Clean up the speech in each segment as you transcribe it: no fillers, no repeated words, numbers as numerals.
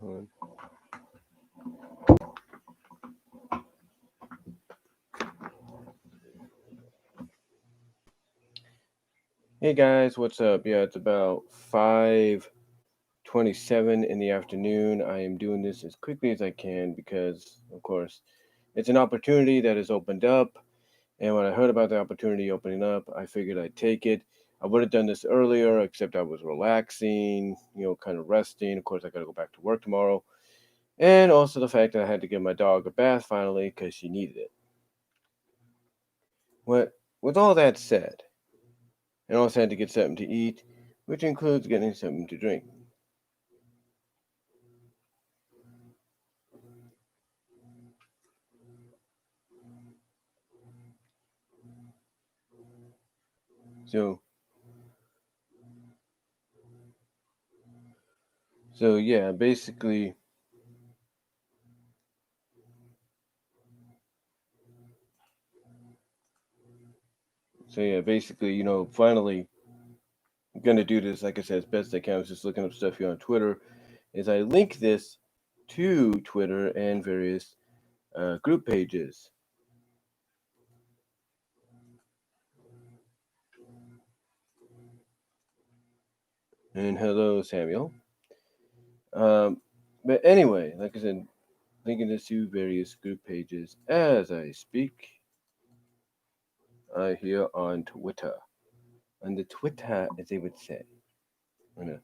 on. Hey guys, what's up? Yeah, it's about 5:27 in the afternoon. I am doing this as quickly as I can because, of course, it's an opportunity that has opened up. And when I heard about the opportunity opening up, I figured I'd take it. I would have done this earlier, except I was relaxing, kind of resting. Of course, I got to go back to work tomorrow. And also the fact that I had to give my dog a bath finally because she needed it. What, with all that said, I also had to get something to eat, which includes getting something to drink. So, so yeah, basically, finally, I'm gonna do this. Like I said, as best I can. I was just looking up stuff here on Twitter. Is I link this to Twitter and various group pages. And hello, Samuel. But anyway, like I said, linking this to various group pages as I speak. Here on Twitter, on the Twitter, as they would say. I'm gonna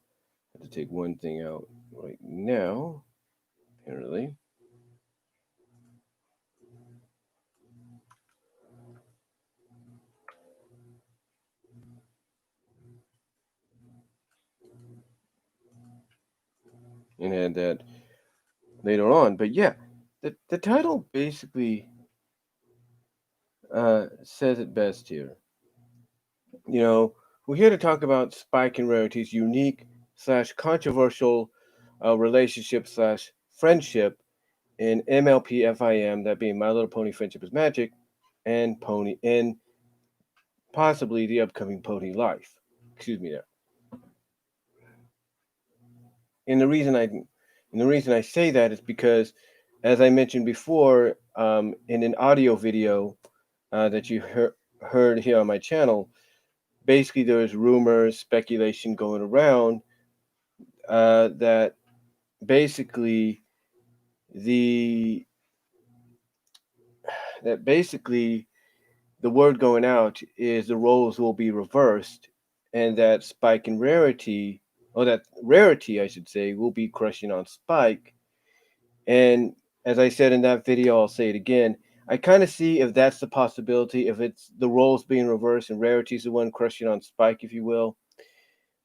have to take one thing out right now. Apparently. And had that later on. But yeah, the title basically says it best here. You know, we're here to talk about Spike and Rarity's unique slash controversial relationship slash friendship in MLP FIM, that being My Little Pony Friendship is Magic, and possibly the upcoming Pony Life. Excuse me there. And the reason I say that is because, as I mentioned before, in an audio video that you heard here on my channel, basically there's rumors, speculation going around that basically the basically the word going out is the roles will be reversed, and that Spike and Rarity, or that Rarity, I should say, will be crushing on Spike. And as I said in that video, I'll say it again. I kind of see if that's the possibility, if it's the roles being reversed and Rarity's the one crushing on Spike, if you will.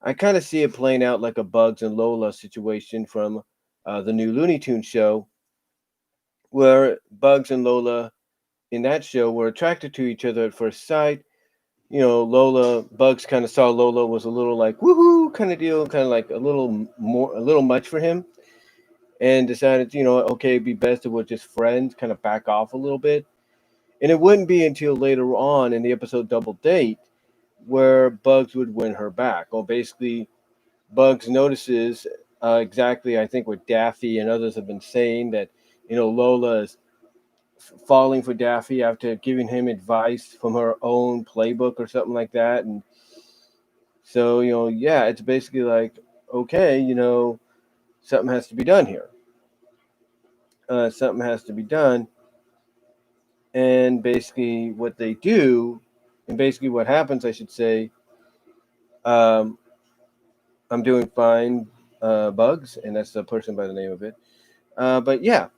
I kind of see it playing out like a Bugs and Lola situation from the new Looney Tunes show, where Bugs and Lola in that show were attracted to each other at first sight. Bugs kind of saw Lola was a little like woohoo kind of deal, kind of like a little much for him, and decided, okay, it'd be best if we're just friends, kind of back off a little bit. And it wouldn't be until later on in the episode Double Date where Bugs would win her back. Well, basically, Bugs notices exactly, I think, what Daffy and others have been saying, that, Lola is falling for Daffy after giving him advice from her own playbook or something like that. And so, yeah, it's basically like, okay, something has to be done here. Something has to be done. And basically, what they do, and basically what happens, I should say, um, I'm doing fine, Bugs, and that's the person by the name of it. But yeah,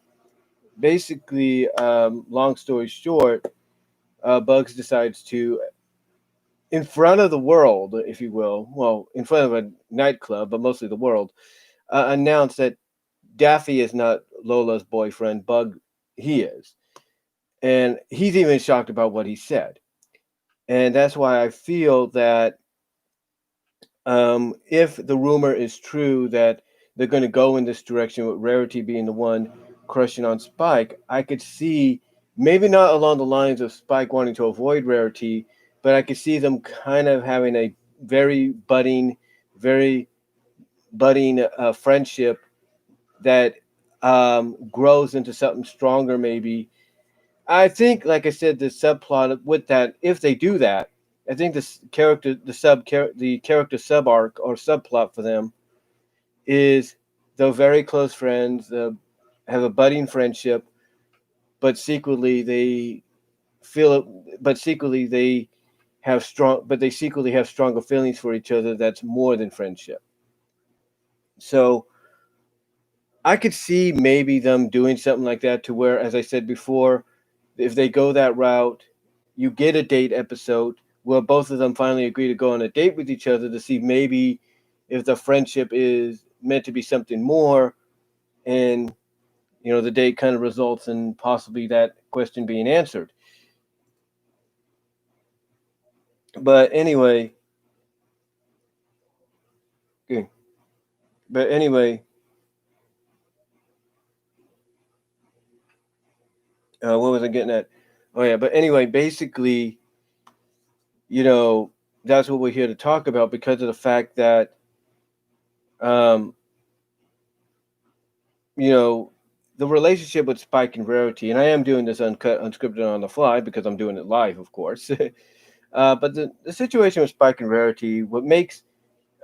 basically, long story short, Bugs decides to, in front of the world, if you will, well, in front of a nightclub, but mostly the world, announce that Daffy is not Lola's boyfriend. Bug, he is. And he's even shocked about what he said. And that's why I feel that if the rumor is true that they're going to go in this direction with Rarity being the one crushing on Spike, I could see, maybe not along the lines of Spike wanting to avoid Rarity, but I could see them kind of having a very budding friendship that grows into something stronger, maybe. I think, like I said, the subplot with that, if they do that, I think this character, the character sub arc or subplot for them is they're very close friends, have a budding friendship, but secretly they feel it, but secretly they they secretly have stronger feelings for each other. That's more than friendship. So I could see maybe them doing something like that to where, as I said before, if they go that route, you get a date episode where both of them finally agree to go on a date with each other to see maybe if the friendship is meant to be something more, and the date kind of results in possibly that question being answered. But anyway, okay, but anyway, what was I getting at? Oh yeah, but anyway, basically, you know, that's what we're here to talk about because of the fact that, um, you know, the relationship with Spike and Rarity, and I am doing this uncut, unscripted on the fly because I'm doing it live, of course. But the situation with Spike and Rarity, what makes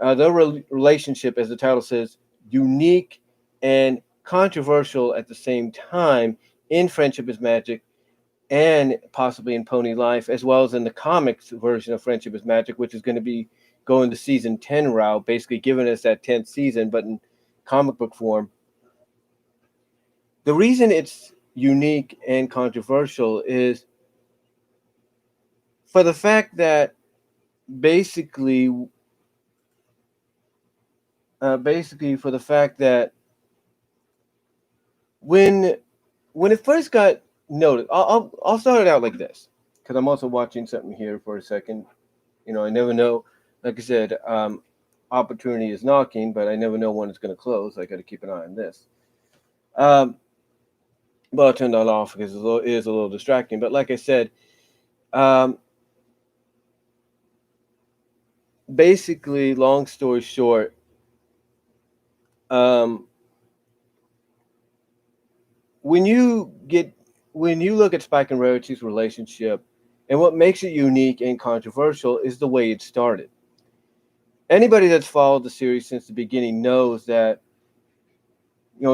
their relationship, as the title says, unique and controversial at the same time in Friendship is Magic and possibly in Pony Life, as well as in the comics version of Friendship is Magic, which is going to be going the season 10 route, basically giving us that 10th season, but in comic book form. The reason it's unique and controversial is for the fact that basically, basically for the fact that when when it first got noted, I'll start it out like this because I'm also watching something here for a second. I never know. Like I said, opportunity is knocking, but I never know when it's going to close. I got to keep an eye on this. Um, but I'll turn that off because it is a little distracting. But like I said, um, basically, long story short, um, when you get when you look at Spike and Rarity's relationship, and what makes it unique and controversial is the way it started. Anybody that's followed the series since the beginning knows that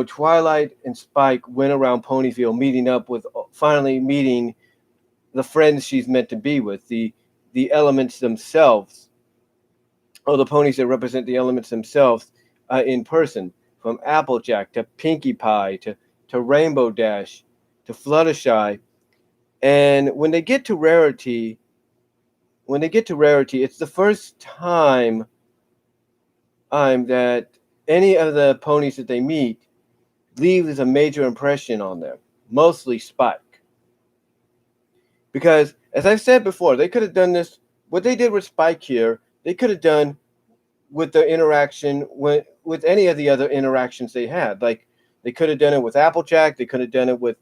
Twilight and Spike went around Ponyville meeting up with finally meeting the friends she's meant to be with, the elements themselves, or the ponies that represent the elements themselves in person, from Applejack to Pinkie Pie to Rainbow Dash to Fluttershy. And when they get to Rarity, it's the first time that any of the ponies that they meet leaves a major impression on them, mostly Spike. Because, as I've said before, they could have done this, what they did with Spike here, they could have done with the interaction with any of the other interactions they had. Like, they could have done it with Applejack, they could have done it with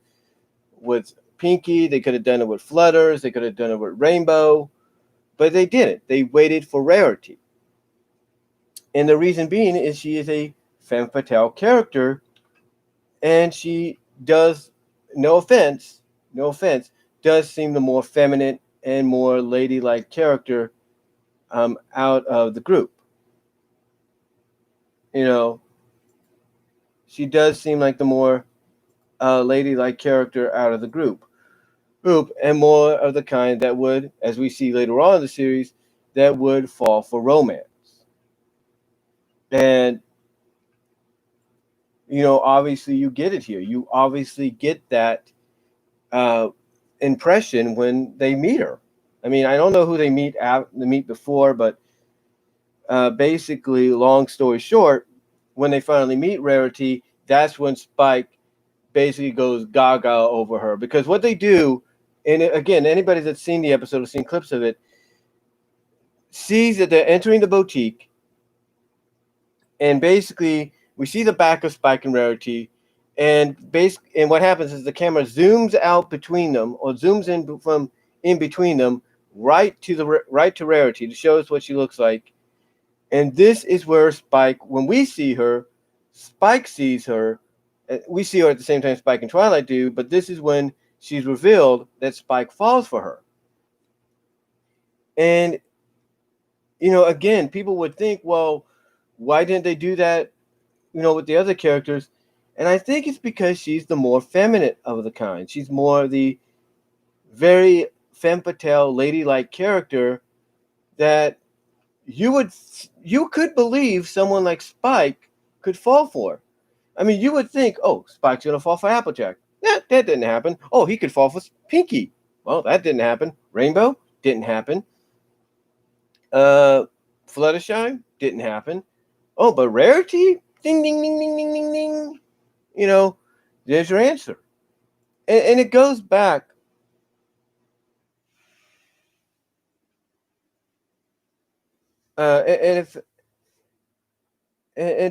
Pinkie, they could have done it with Flutters, they could have done it with Rainbow, but they didn't. They waited for Rarity. And the reason being is she is a femme fatale character, and she does, no offense, does seem the more feminine and more ladylike character out of the group. You know, she does seem like the more ladylike character out of the group, and more of the kind that would, as we see later on in the series, that would fall for romance. And obviously you get it here. You obviously get that uh, impression when they meet her. I mean, I don't know who they meet before, but basically, long story short, when they finally meet Rarity, that's when Spike basically goes gaga over her. Because what they do, and again, anybody that's seen the episode or seen clips of it, sees that they're entering the boutique, and basically we see the back of Spike and Rarity, and what happens is the camera zooms out between them, or zooms in from in between them, right to Rarity to show us what she looks like. And this is where Spike, when we see her, Spike sees her We see her at the same time Spike and Twilight do, but this is when she's revealed that Spike falls for her. And, again, people would think, well, why didn't they do that, with the other characters? And I think it's because she's the more feminine of the kind. She's more the very femme fatale, ladylike character that you could believe someone like Spike could fall for. I mean, you would think, oh, Spike's gonna fall for Applejack. That didn't happen. Oh, he could fall for Pinky. Well, that didn't happen. Rainbow didn't happen. Fluttershy didn't happen. Oh, but Rarity, ding, ding, ding, ding, ding, ding, ding. There's your answer. And it goes back. And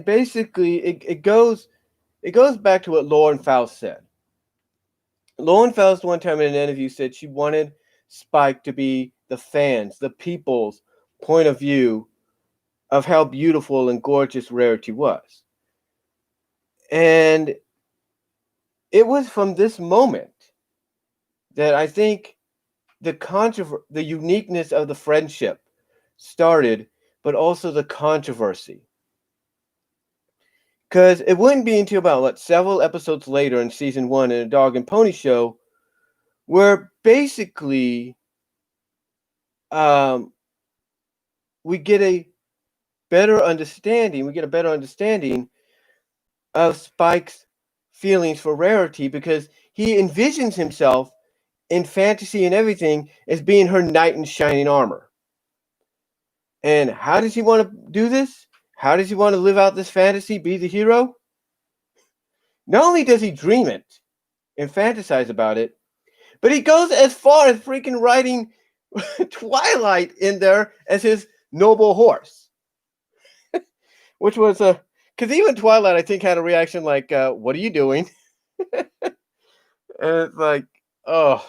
basically it goes back to what Lauren Faust said. Lauren Faust one time in an interview said she wanted Spike to be the fans, the people's point of view of how beautiful and gorgeous Rarity was. And it was from this moment that I think the uniqueness of the friendship started, but also the controversy. Because it wouldn't be until about several episodes later in season 1 in a Dog and Pony Show where basically we get a better understanding. We get a better understanding of Spike's feelings for Rarity, because he envisions himself in fantasy and everything as being her knight in shining armor. And how does he want to do this? How does he want to live out this fantasy, be the hero? Not only does he dream it and fantasize about it, but he goes as far as freaking writing Twilight in there as his noble horse. Which was because even Twilight, I think, had a reaction like, what are you doing? And it's like, oh.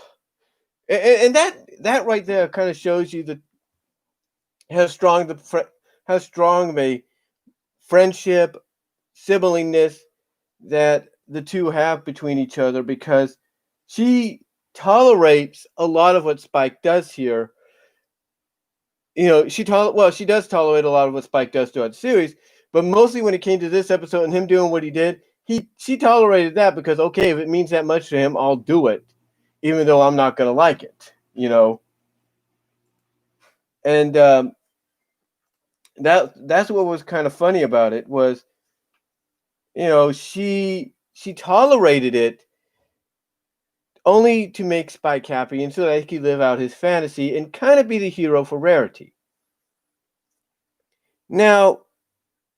And that right there kind of shows you how strong a friendship, siblingness that the two have between each other, because she tolerates a lot of what Spike does here. She does tolerate a lot of what Spike does throughout the series, but mostly when it came to this episode and him doing what he did, she tolerated that because, okay, if it means that much to him, I'll do it, even though I'm not going to like it, And that's what was kind of funny about it was, she tolerated it only to make Spike happy and so that he could live out his fantasy and kind of be the hero for Rarity. Now,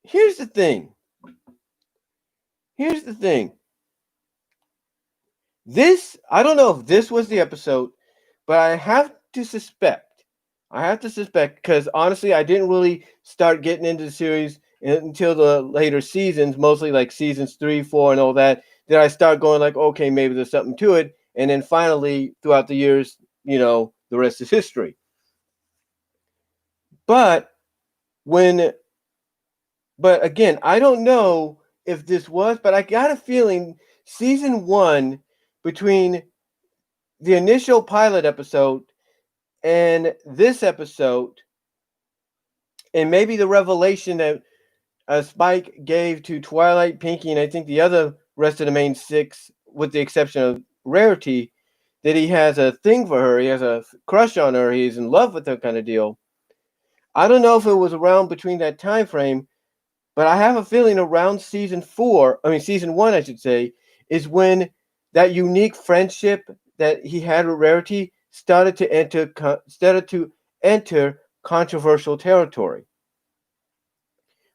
here's the thing. I don't know if this was the episode, but I have to suspect, because honestly, I didn't really start getting into the series until the later seasons, mostly like seasons 3, 4, and all that. Then I start going like, okay, maybe there's something to it. And then finally, throughout the years, the rest is history. But again, I don't know if this was, but I got a feeling season 1, between the initial pilot episode and this episode, and maybe the revelation that Spike gave to Twilight, Pinky, and I think the other rest of the main 6, with the exception of Rarity, that he has a thing for her, he has a crush on her, he's in love with her kind of deal. I don't know if it was around between that time frame, but I have a feeling around season 1, I should say, is when that unique friendship that he had with Rarity started to enter controversial territory.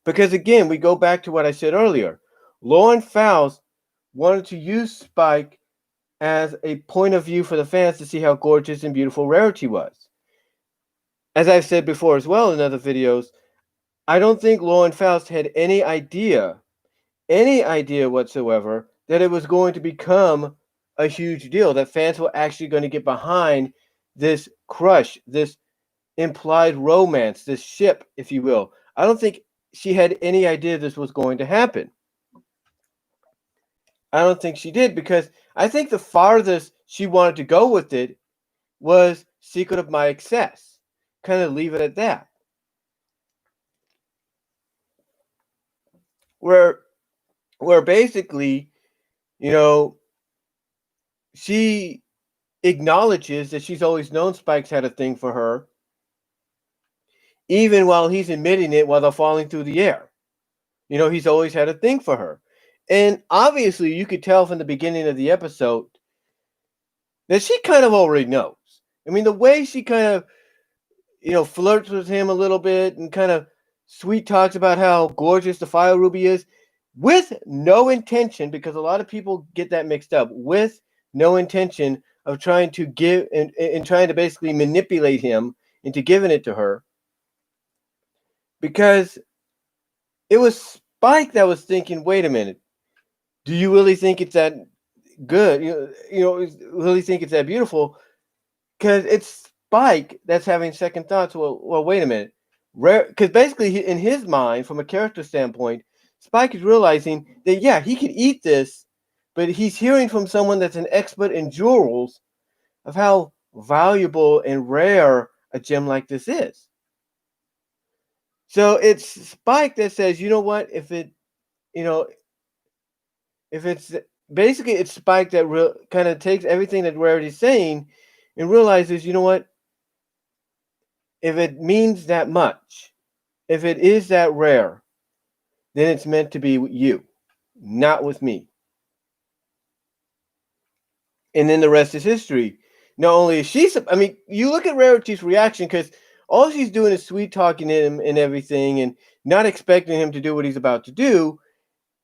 Because again, we go back to what I said earlier. Lauren Faust wanted to use Spike as a point of view for the fans to see how gorgeous and beautiful Rarity was. As I've said before as well in other videos, I don't think Lauren Faust had any idea whatsoever that it was going to become a huge deal, that fans were actually going to get behind this crush, this implied romance, this ship, if you will. I don't think she had any idea this was going to happen. I don't think she did, because I think the farthest she wanted to go with it was Secret of My Excess. Kind of leave it at that. Where where basically, you know, she acknowledges that she's always known Spike's had a thing for her, even while he's admitting it while they're falling through the air. He's always had a thing for her. And obviously, you could tell from the beginning of the episode that she kind of already knows. I mean, the way she kind of, flirts with him a little bit and kind of sweet talks about how gorgeous the fire ruby is with no intention, because a lot of people get that mixed up, with no intention of trying to give and trying to basically manipulate him into giving it to her, because it was Spike that was thinking, wait a minute, do you really think it's that good? Really think it's that beautiful? Because it's Spike that's having second thoughts. Well, wait a minute. Because basically, in his mind, from a character standpoint, Spike is realizing that, yeah, he could eat this, but he's hearing from someone that's an expert in jewels of how valuable and rare a gem like this is. So it's Spike that says, you know what, you know, if it's basically, it's Spike that kind of takes everything that Rarity's saying and realizes, you know what, if it means that much, if it is that rare, then it's meant to be with you, not with me. And then the rest is history. Not only is she, I mean, you look at Rarity's reaction, because all she's doing is sweet talking him and everything and not expecting him to do what he's about to do.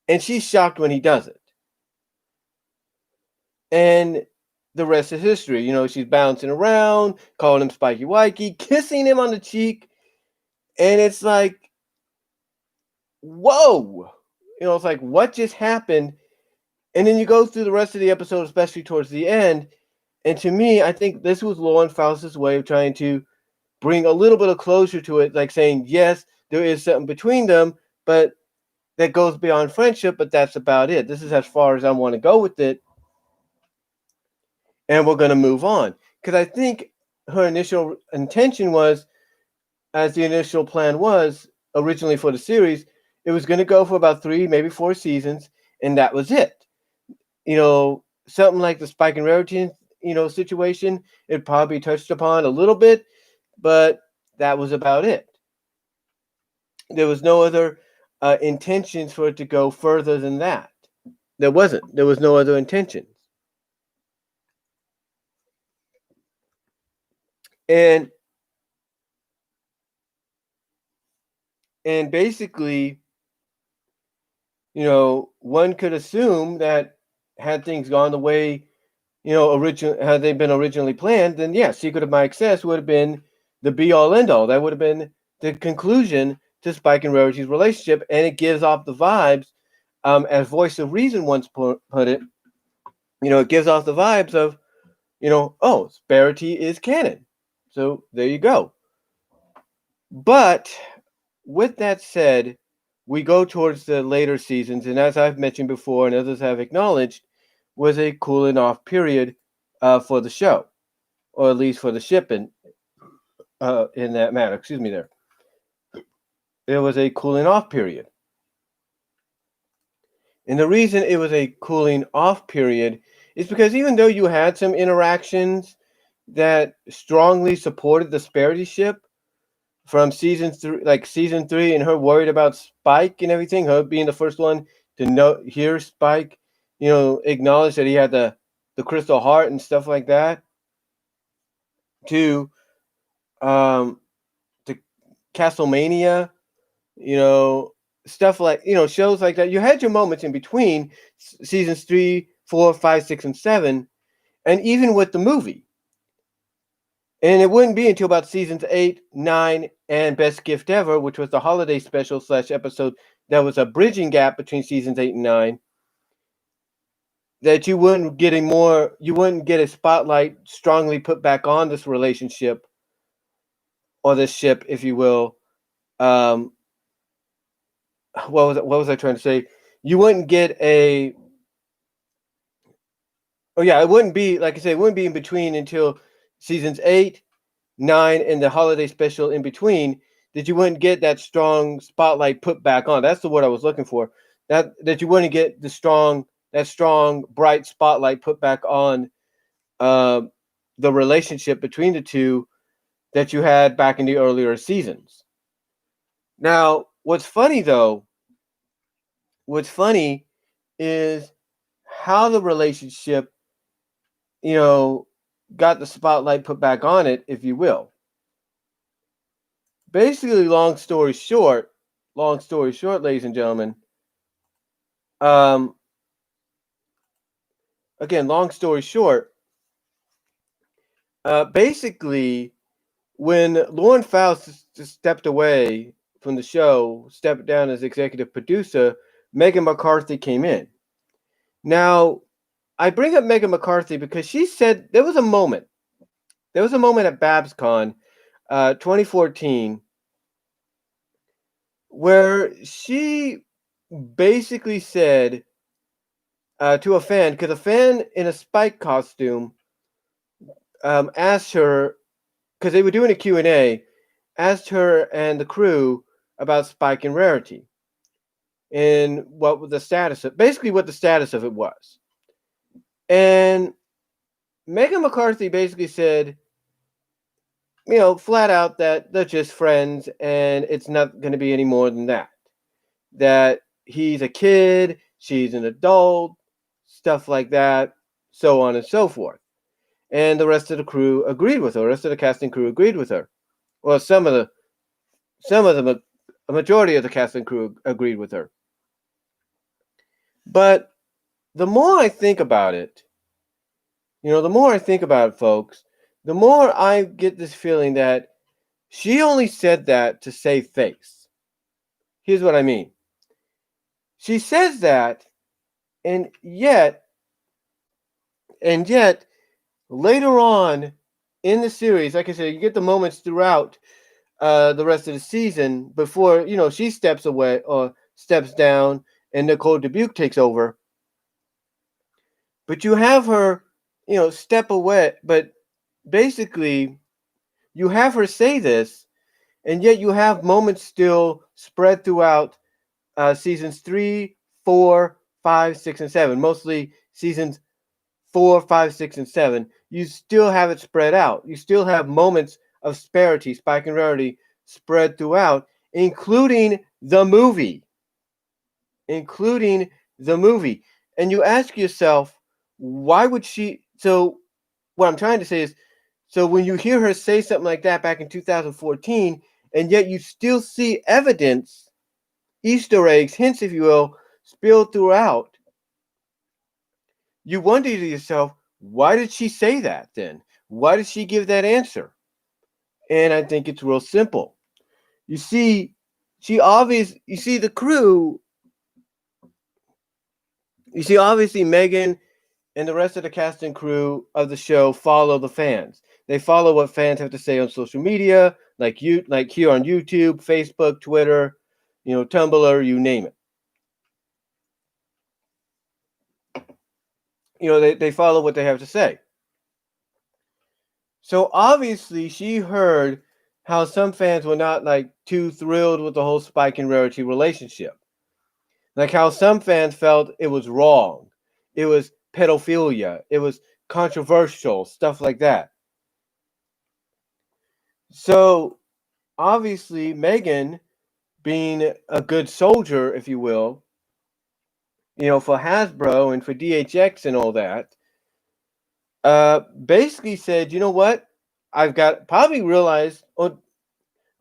And she's shocked when he does it. And the rest is history. She's bouncing around, calling him Spiky Wikey, kissing him on the cheek. And it's like, whoa. It's like, what just happened? And then you go through the rest of the episode, especially towards the end. And to me, I think this was Lauren Faust's way of trying to bring a little bit of closure to it, like saying, yes, there is something between them, but that goes beyond friendship, but that's about it. This is as far as I want to go with it. And we're going to move on. Because I think her initial intention was, as the initial plan was originally for the series, it was going to go for about 3, maybe 4 seasons, and that was it. Something like the Spike and Rarity, situation, it probably touched upon a little bit, but that was about it. There was no other intentions for it to go further than that. There wasn't. There was no other intentions. And basically, one could assume that had things gone the way, had they been originally planned, then yeah, Secret of My Excess would have been the be all end all. That would have been the conclusion to Spike and Rarity's relationship, and it gives off the vibes, as Voice of Reason once put it. It gives off the vibes of, oh, Rarity is canon. So there you go. But with that said, we go towards the later seasons, and as I've mentioned before and others have acknowledged, was a cooling off period for the show, or at least for the ship in that matter. Excuse me there. There was a cooling off period. And the reason it was a cooling off period is because even though you had some interactions that strongly supported the Sparity ship from season 3, and her worried about Spike and everything, her being the first one to hear Spike, acknowledge that he had the crystal heart and stuff like that, to Castlemania, stuff like, shows like that. You had your moments in between seasons 3, 4, 5, 6, and 7, and even with the movie. And it wouldn't be until about seasons 8, 9, and Best Gift Ever, which was the holiday special / episode that was a bridging gap between seasons 8 and 9, that you wouldn't get a spotlight strongly put back on this relationship, or this ship, if you will. What was I trying to say? You wouldn't get a Oh yeah, it wouldn't be, like I said, it wouldn't be in between until seasons 8, 9, and the holiday special in between, that you wouldn't get that strong spotlight put back on. That's the word I was looking for. That you wouldn't get that strong bright spotlight put back on uh, the relationship between the two that you had back in the earlier seasons. Now, what's funny is how the relationship, you know, got the spotlight put back on it, if you will. Basically, long story short, ladies and gentlemen, um, again, long story short, basically, when Lauren Faust stepped away from the show, stepped down as executive producer, Meghan McCarthy came in. Now, I bring up Meghan McCarthy because she said there was a moment. There was a moment at BabsCon 2014 where she basically said to a fan, because a fan in a Spike costume asked her, because they were doing a Q&A, asked her and the crew about Spike and Rarity and what was the status of, basically what the status of it was. And Meghan McCarthy basically said, flat out, that they're just friends and it's not going to be any more than that. That he's a kid, she's an adult, stuff like that, so on and so forth. And the rest of the crew agreed with her. The rest of the casting crew agreed with her. Well, a majority of the casting crew agreed with her. But the more I think about it, folks, the more I get this feeling that she only said that to save face. Here's what I mean. She says that, and yet, later on in the series, like I said, you get the moments throughout the rest of the season before, she steps away or steps down and Nicole Dubuque takes over. But you have her, step away. But basically, you have her say this, and yet you have moments still spread throughout seasons 3, 4, 5, 6, and 7. Mostly seasons 4, 5, 6, and 7. You still have it spread out. You still have moments of Sparity, Spike and Rarity spread throughout, including the movie. And you ask yourself, why would she? So what I'm trying to say is, so when you hear her say something like that back in 2014, and yet you still see evidence, Easter eggs, hints, if you will, spilled throughout, you wonder to yourself, why did she say that then? Why did she give that answer? And I think it's real simple. You see, the crew, obviously Meghan and the rest of the cast and crew of the show follow the fans. They follow what fans have to say on social media, like here on YouTube, Facebook, Twitter, Tumblr, you name it. They follow what they have to say. So obviously she heard how some fans were not too thrilled with the whole Spike and Rarity relationship. Like how some fans felt it was wrong. It was pedophilia. It was controversial, stuff like that. So obviously Meghan, being a good soldier, if you will, for Hasbro and for DHX and all that, basically said, you know what? I've got probably realized, or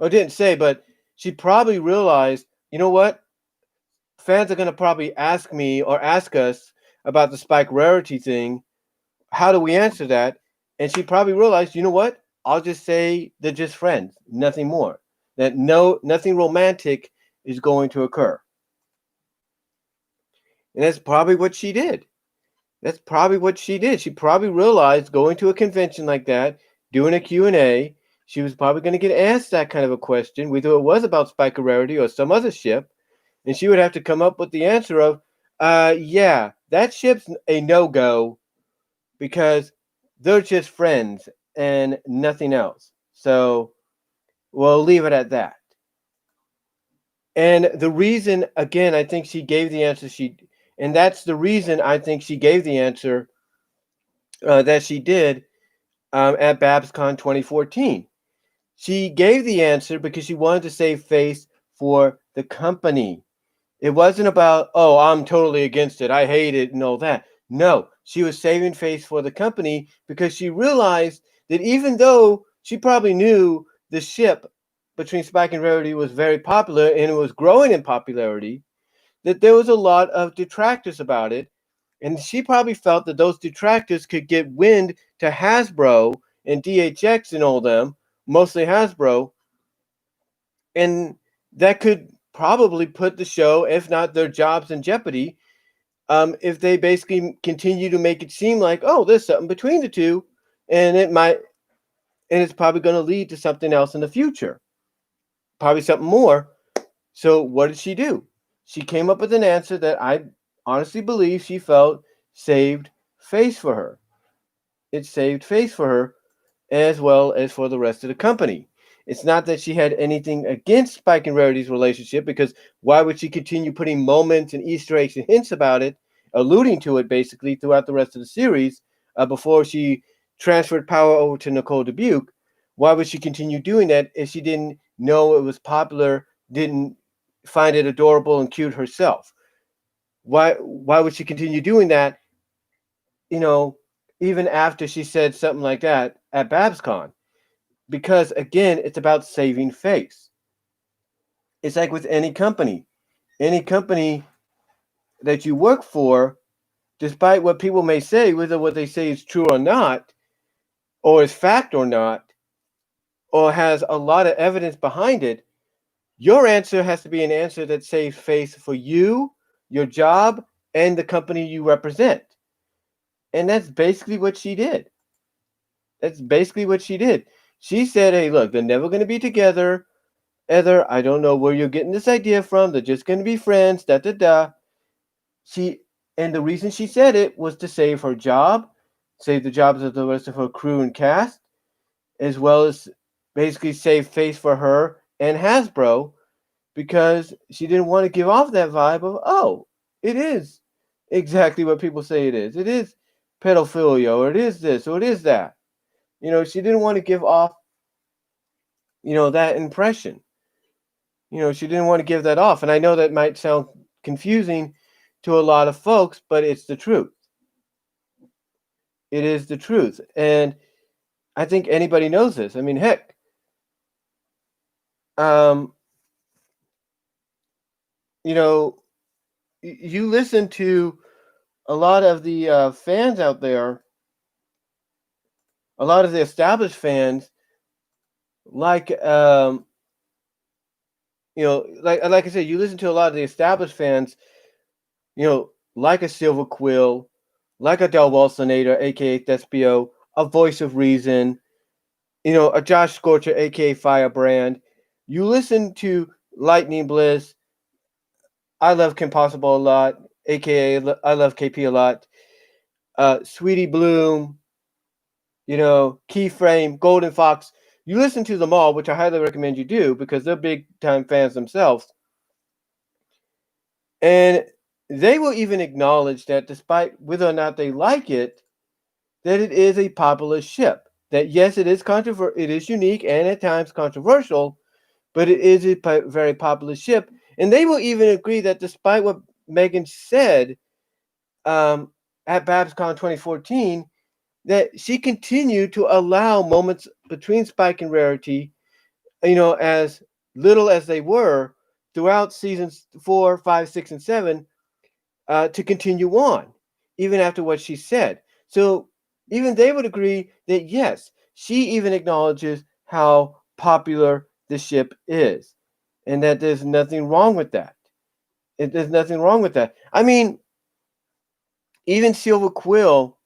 didn't say, but she probably realized, you know what? Fans are going to probably ask me or ask us about the Spike Rarity thing. How do we answer that? And she probably realized, you know what? I'll just say they're just friends, nothing more. That nothing romantic is going to occur. And that's probably what she did. She probably realized going to a convention like that, doing a Q&A, she was probably going to get asked that kind of a question, whether it was about Spike or Rarity or some other ship, and she would have to come up with the answer of, yeah, that ship's a no-go. because they're just friends and nothing else. So we'll leave it at that. And the reason, again, I think she gave the answer and that's the reason I think she gave the answer that she did at BabsCon 2014. She gave the answer because she wanted to save face for the company. It wasn't about, oh, I'm totally against it, I hate it, and all that. No, she was saving face for the company because she realized that even though she probably knew the ship between Spike and Rarity was very popular and it was growing in popularity, that there was a lot of detractors about it. And she probably felt that those detractors could get wind to Hasbro and DHX and all them, mostly Hasbro, and that could probably put the show, if not their jobs, in jeopardy. If they basically continue to make it seem like, oh, there's something between the two, and it's probably going to lead to something else in the future, probably something more. So what did she do? She came up with an answer that I honestly believe she felt saved face for her. It saved face for her as well as for the rest of the company. It's not that she had anything against Spike and Rarity's relationship, because why would she continue putting moments and Easter eggs and hints about it, alluding to it basically throughout the rest of the series before she transferred power over to Nicole Dubuque? Why would she continue doing that if she didn't know it was popular, didn't find it adorable and cute herself? Why would she continue doing that, you know, even after she said something like that at BabsCon? Because again, it's about saving face. It's like with any company that you work for, despite what people may say, whether what they say is true or not, or is fact or not, or has a lot of evidence behind it, your answer has to be an answer that saves face for you, your job, and the company you represent. And that's basically what she did. That's basically what she did. She said, hey, look, they're never going to be together. Heather, I don't know where you're getting this idea from. They're just going to be friends, da da da. She, and the reason she said it was to save her job, save the jobs of the rest of her crew and cast, as well as basically save face for her and Hasbro, because she didn't want to give off that vibe of, oh, it is exactly what people say it is. It is pedophilia, or it is this, or it is that. She didn't want to give off, that impression. She didn't want to give that off. And I know that might sound confusing to a lot of folks, but it's the truth. It is the truth. And I think anybody knows this. I mean, heck, um, you know, you listen to a lot of the fans out there, a lot of the established fans, like, like I said, you listen to a lot of the established fans, like a Silver Quill, like a Del Walsonator, aka Thespio, a Voice of Reason, a Josh Scorcher, aka Firebrand. You listen to Lightning Bliss. I love Kim Possible a lot, aka I love KP a lot. Sweetie Bloom, Keyframe, Golden Fox. You listen to them all, which I highly recommend you do because they're big time fans themselves. And they will even acknowledge that despite whether or not they like it, that it is a popular ship. That yes, it is it is unique and at times controversial, but it is a very popular ship. And they will even agree that despite what Meghan said at BabsCon 2014, that she continued to allow moments between Spike and Rarity, as little as they were, throughout seasons 4, 5, 6, and 7, to continue on, even after what she said. So even they would agree that yes, she even acknowledges how popular the ship is, and that there's nothing wrong with that. There's nothing wrong with that. I mean, even Silver Quill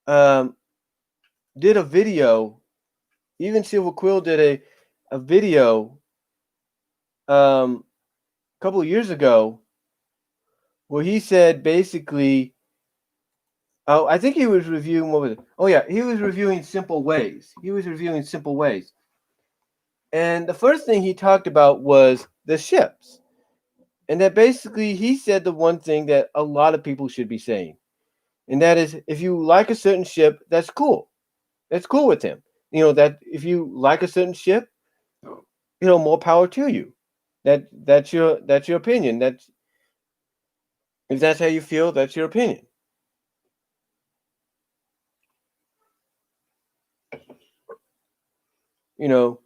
um, did a video. Even Silver Quill did a video a couple of years ago where he said basically Oh, I think he was reviewing what was it? Oh yeah, he was reviewing Simple Ways. He was reviewing Simple Ways. And the first thing he talked about was the ships. And that basically he said the one thing that a lot of people should be saying. And that is if you like a certain ship, that's cool. That's cool with him. That if you like a certain ship, more power to you. That's your opinion. That's if that's how you feel, that's your opinion. You know,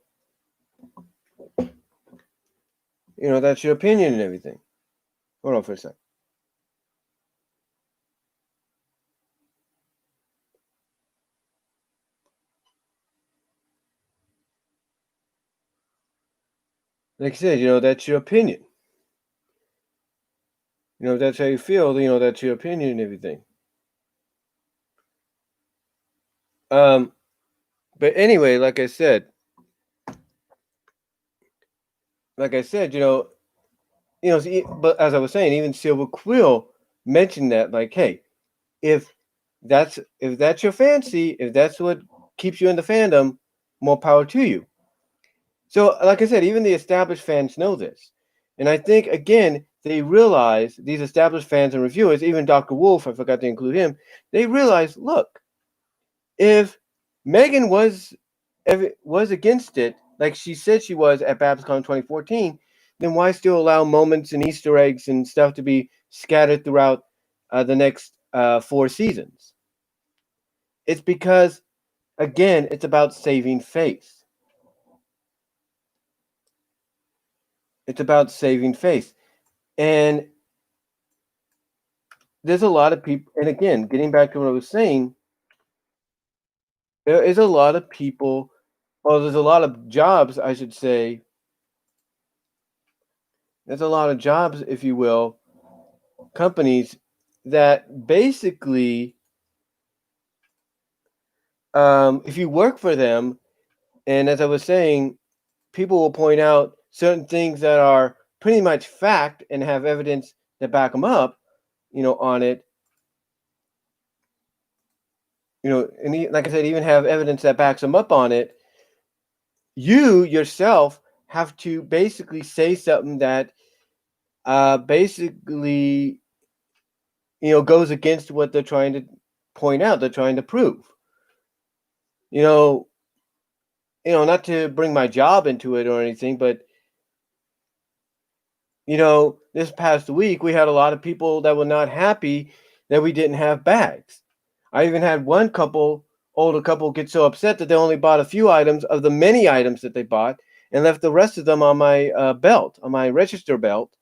that's your opinion and everything. Hold on for a second. Like I said, that's your opinion. If that's how you feel, that's your opinion and everything. But anyway, like I said, but as I was saying, even Silver Quill mentioned that, like, hey, if that's your fancy, if that's what keeps you in the fandom, more power to you. So, like I said, even the established fans know this, and I think again they realize these established fans and reviewers, even Dr. Wolf, I forgot to include him. They realize, look, if Meghan was against it, like she said she was at BabsCon 2014, then why still allow moments and Easter eggs and stuff to be scattered throughout the next 4 seasons? It's because, again, it's about saving face. It's about saving face. And there's a lot of people, and again, getting back to what I was saying, there is a lot of people, or there's a lot of jobs, I should say, there's a lot of jobs, if you will, companies that basically, if you work for them, and as I was saying, people will point out certain things that are pretty much fact and have evidence that back them up, on it, and like I said, even have evidence that backs them up on it. You yourself have to basically say something that basically, goes against what they're trying to point out, they're trying to prove. You know, not to bring my job into it or anything, but this past week we had a lot of people that were not happy that we didn't have bags. I even had one older couple, get so upset that they only bought a few items of the many items that they bought and left the rest of them on my belt, on my register belt,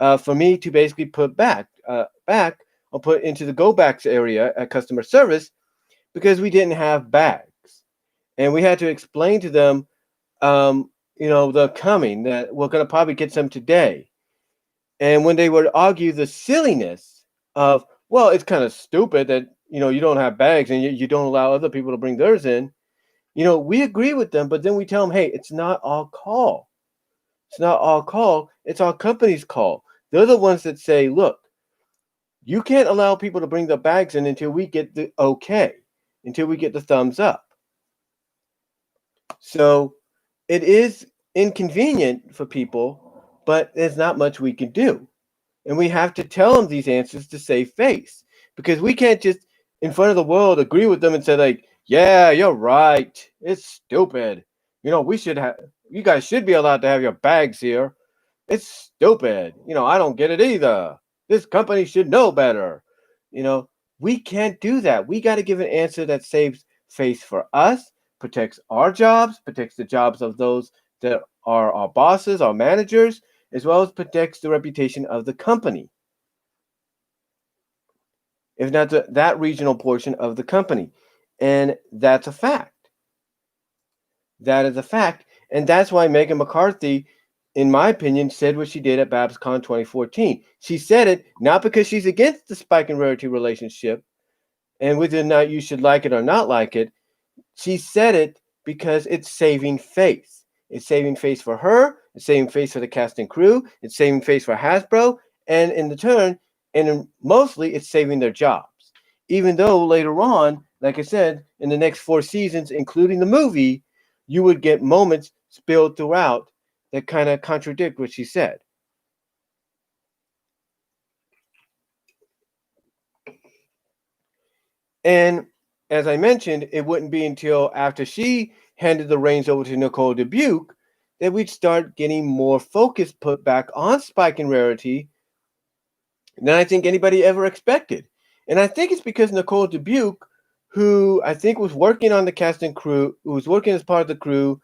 for me to basically put back or put into the go backs area at customer service because we didn't have bags. And we had to explain to them, they're coming, that we're going to probably get some today. And when they would argue the silliness of, well, it's kind of stupid that, you don't have bags and you don't allow other people to bring theirs in, we agree with them, but then we tell them, hey, it's not our call. It's not our call. It's our company's call. They're the ones that say, look, you can't allow people to bring their bags in until we get the okay, until we get the thumbs up. So it is inconvenient for people, but there's not much we can do. And we have to tell them these answers to save face, because we can't just in front of the world agree with them and say, like, yeah, you're right, it's stupid, we should have, you guys should be allowed to have your bags here, it's stupid, I don't get it either, this company should know better. you know we can't do that. We got to give an answer that saves face for us, protects our jobs, protects the jobs of those that are our bosses, our managers, as well as protects the reputation of the company, if not that regional portion of the company. And that's a fact. That is a fact. And that's why Meghan McCarthy, in my opinion, said what she did at BabsCon 2014. She said it not because she's against the Spike and Rarity relationship and whether or not you should like it or not like it. She said it because it's saving face. It's saving face for her. It's saving face for the cast and crew. It's saving face for Hasbro. And in the turn, and mostly, it's saving their jobs. even though later on, like I said, in the next 4 seasons, including the movie, you would get moments spilled throughout that kind of contradict what she said. And as I mentioned, it wouldn't be until after she handed the reins over to Nicole Dubuque that we'd start getting more focus put back on Spike and Rarity than I think anybody ever expected. And I think it's because Nicole Dubuque, who I think was working on the cast and crew, who was working as part of the crew,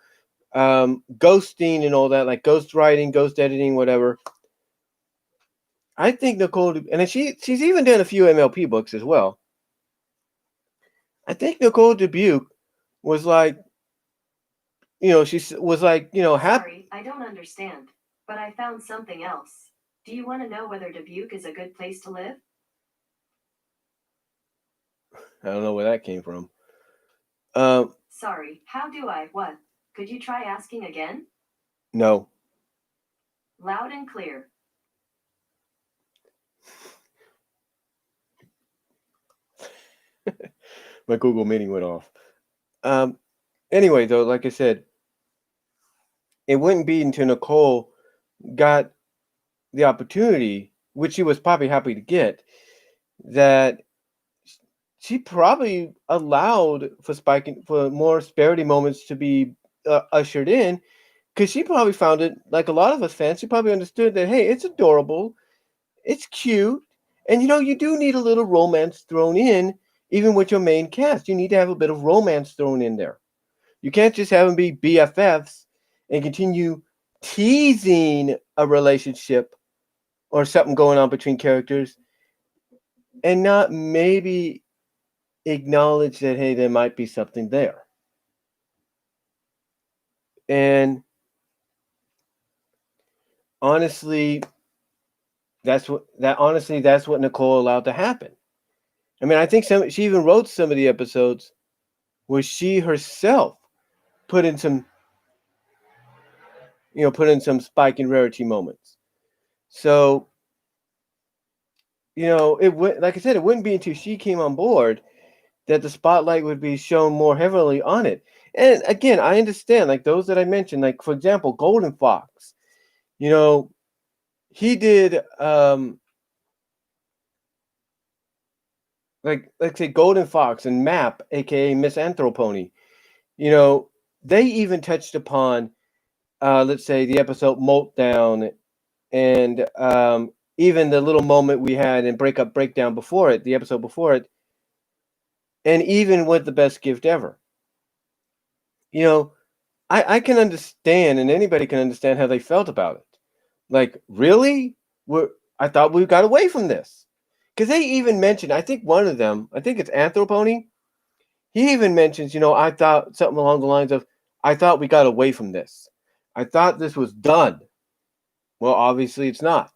ghosting and all that, like ghost writing, ghost editing, whatever. I think Nicole, and she's even done a few MLP books as well. I think Nicole Dubuque was like, she was like, happy. Sorry, I don't understand. But I found something else. Do you want to know whether Dubuque is a good place to live? I don't know where that came from. Sorry, how do I? What? Could you try asking again? No. Loud and clear. My Google meeting went off. Anyway, though, like I said, it wouldn't be until Nicole got the opportunity, which she was probably happy to get, that she probably allowed for more Sparity moments to be ushered in, because she probably found it, like a lot of us fans, she probably understood that, hey, it's adorable, it's cute, and you do need a little romance thrown in, even with your main cast. You need to have a bit of romance thrown in there. You can't just have them be BFFs and continue teasing a relationship or something going on between characters and not maybe acknowledge that, hey, there might be something there. And honestly, that's what Nicole allowed to happen. I mean, I think she even wrote some of the episodes where she herself put in some Spike and Rarity moments. So, it would, like I said, it wouldn't be until she came on board that the spotlight would be shown more heavily on it. And again, I understand, like those that I mentioned, like for example, Golden Fox. He did like let's say Golden Fox and Map, aka Miss Anthropony. They even touched upon let's say the episode Meltdown, and even the little moment we had in Breakdown before it, the episode before it, and even with the best gift ever. I can understand, and anybody can understand how they felt about it. Like, really? I thought we got away from this. Because they even mentioned, I think one of them, I think it's Anthropony, he even mentions, I thought something along the lines of, I thought we got away from this. I thought this was done. Well, obviously it's not.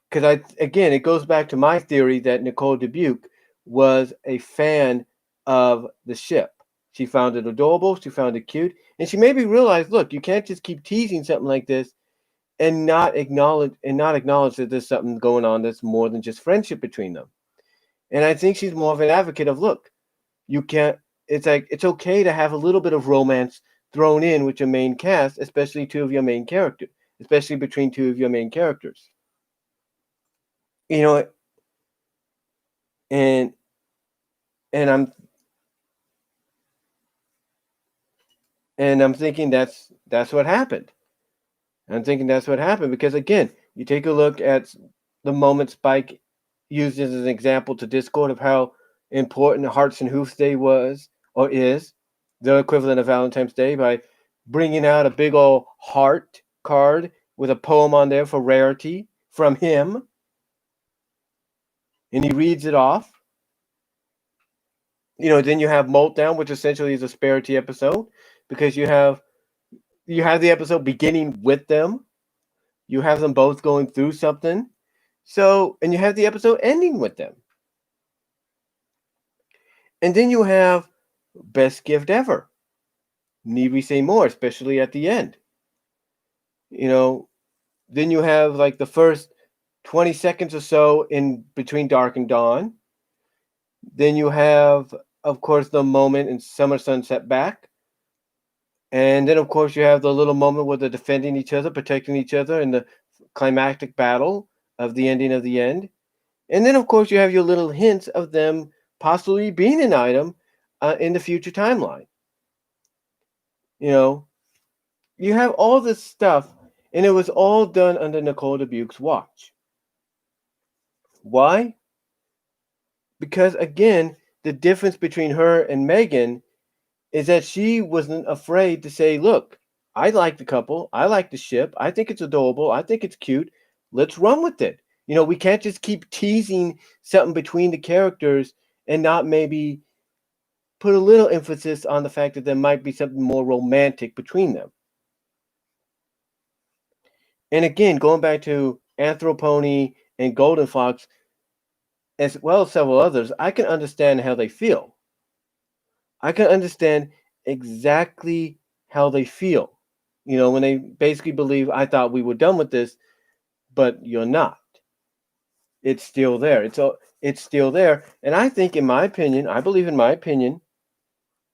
Because again, it goes back to my theory that Nicole Dubuque was a fan of the ship. She found it adorable, she found it cute, and she maybe realized, look, you can't just keep teasing something like this and not acknowledge that there's something going on that's more than just friendship between them. And I think she's more of an advocate of, look, you can't. It's like it's okay to have a little bit of romance thrown in with your main cast, especially especially between two of your main characters. You know, and and I'm thinking that's what happened. I'm thinking that's what happened because again, you take a look at the moment Spike used as an example to Discord of how important Hearts and Hoof Day was or is, the equivalent of Valentine's Day, by bringing out a big old heart card with a poem on there for Rarity from him, and he reads it off. Then you have Meltdown, which essentially is a Sparity episode because you have the episode beginning with them. You have them both going through something. So, and you have the episode ending with them. And then you have Best Gift Ever. Need we say more, especially at the end? Then you have like the first 20 seconds or so in between Dark and Dawn. Then you have, of course, the moment in Summer Sunset Back. And then, of course, you have the little moment where they're defending each other, protecting each other in the climactic battle of the ending of the end. And then, of course, you have your little hints of them possibly being an item in the future timeline. You know, you have all this stuff, and it was all done under Nicole Dubuque's watch. Why? Because, again, the difference between her and Meghan is that she wasn't afraid to say, look, I like the couple. I like the ship. I think it's adorable. I think it's cute. Let's run with it. We can't just keep teasing something between the characters and not maybe put a little emphasis on the fact that there might be something more romantic between them. And again, going back to Anthropony and Golden Fox, as well as several others, I can understand how they feel. I can understand exactly how they feel. When they basically believe, I thought we were done with this, but you're not. It's still there. It's still there. And I think, in my opinion, I believe in my opinion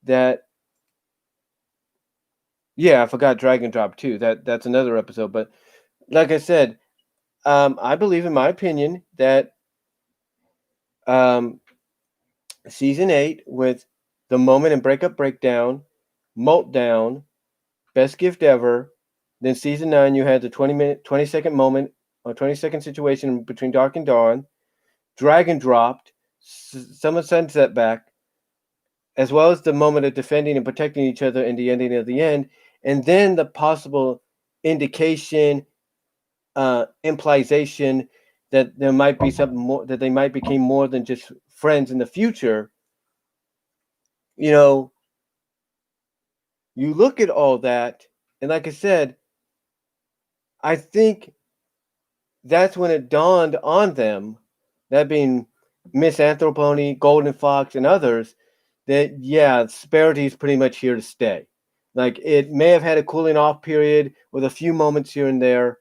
that, yeah, I forgot Dragon Drop too. That's another episode. But like I said, I believe in my opinion that um, season 8 with the moment and breakup breakdown, meltdown, best gift ever. Then season 9, you had the 20-second moment or 20-second situation between Dark and Dawn, Dragon dropped, Summer Sunset back, as well as the moment of defending and protecting each other in the ending of the end, and then the possible indication, implication that there might be something more, that they might become more than just friends in the future. You know, you look at all that, and like I said, I think that's when it dawned on them, that being Miss Anthropony, Golden Fox, and others, that yeah, Sparity is pretty much here to stay. Like, it may have had a cooling off period with a few moments here and there,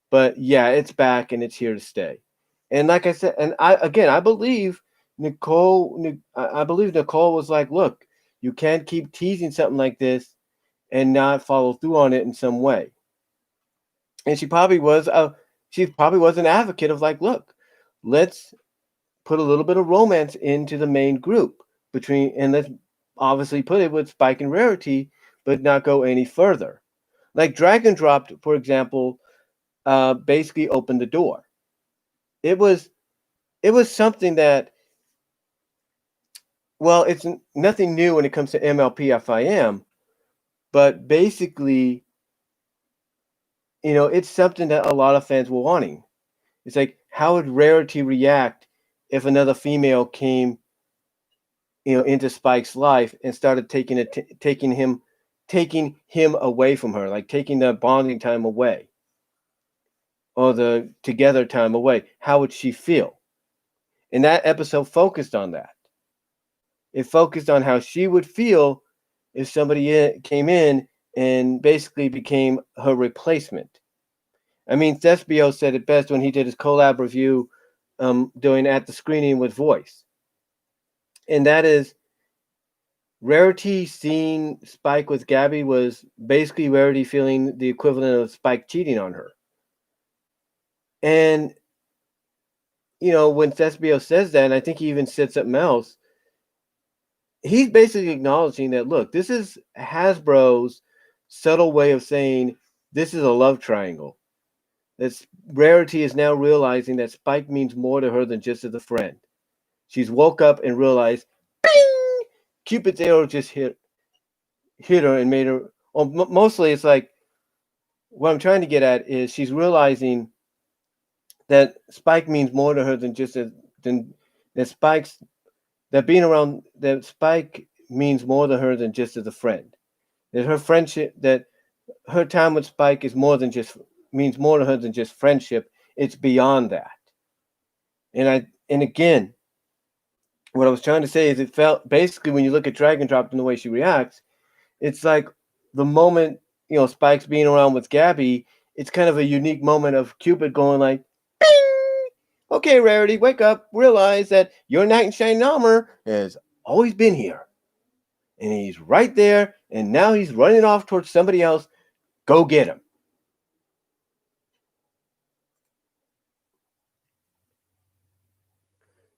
but yeah, it's back and it's here to stay. And like I said, and I believe Nicole. I believe Nicole was like, "Look, you can't keep teasing something like this and not follow through on it in some way." And she probably was an advocate of like, "Look, let's put a little bit of romance into the main group and let's obviously put it with Spike and Rarity, but not go any further." Like Dragon Dropped, for example, basically opened the door. It was it was something that, well, it's nothing new when it comes to MLP FIM, but basically, it's something that a lot of fans were wanting. It's like, how would Rarity react if another female came, into Spike's life and started taking him away from her, like taking the bonding time away or the together time away? How would she feel? And that episode focused on that. It focused on how she would feel if somebody came in and basically became her replacement. I mean, Thespio said it best when he did his collab review, doing At the Screening with Voice. And that is, Rarity seeing Spike with Gabby was basically Rarity feeling the equivalent of Spike cheating on her. And, when Thespio says that, and I think he even said something else, he's basically acknowledging that, look, this is Hasbro's subtle way of saying this is a love triangle. That Rarity is now realizing that Spike means more to her than just as a friend. She's woke up and realized, bing! Cupid's arrow just hit her and made her. Well, mostly it's like, what I'm trying to get at is she's realizing that Spike means more to her than just than that Spike's that being around that Spike means more to her than just as a friend. That her friendship, that her time with Spike is more than just means more to her than just friendship. It's beyond that. And again, what I was trying to say is, it felt basically, when you look at Dragon Drop and the way she reacts, it's like the moment, Spike's being around with Gabby, it's kind of a unique moment of Cupid going like, bing! Okay, Rarity, wake up. Realize that your knight in shining armor has always been here. And he's right there, and now he's running off towards somebody else. Go get him.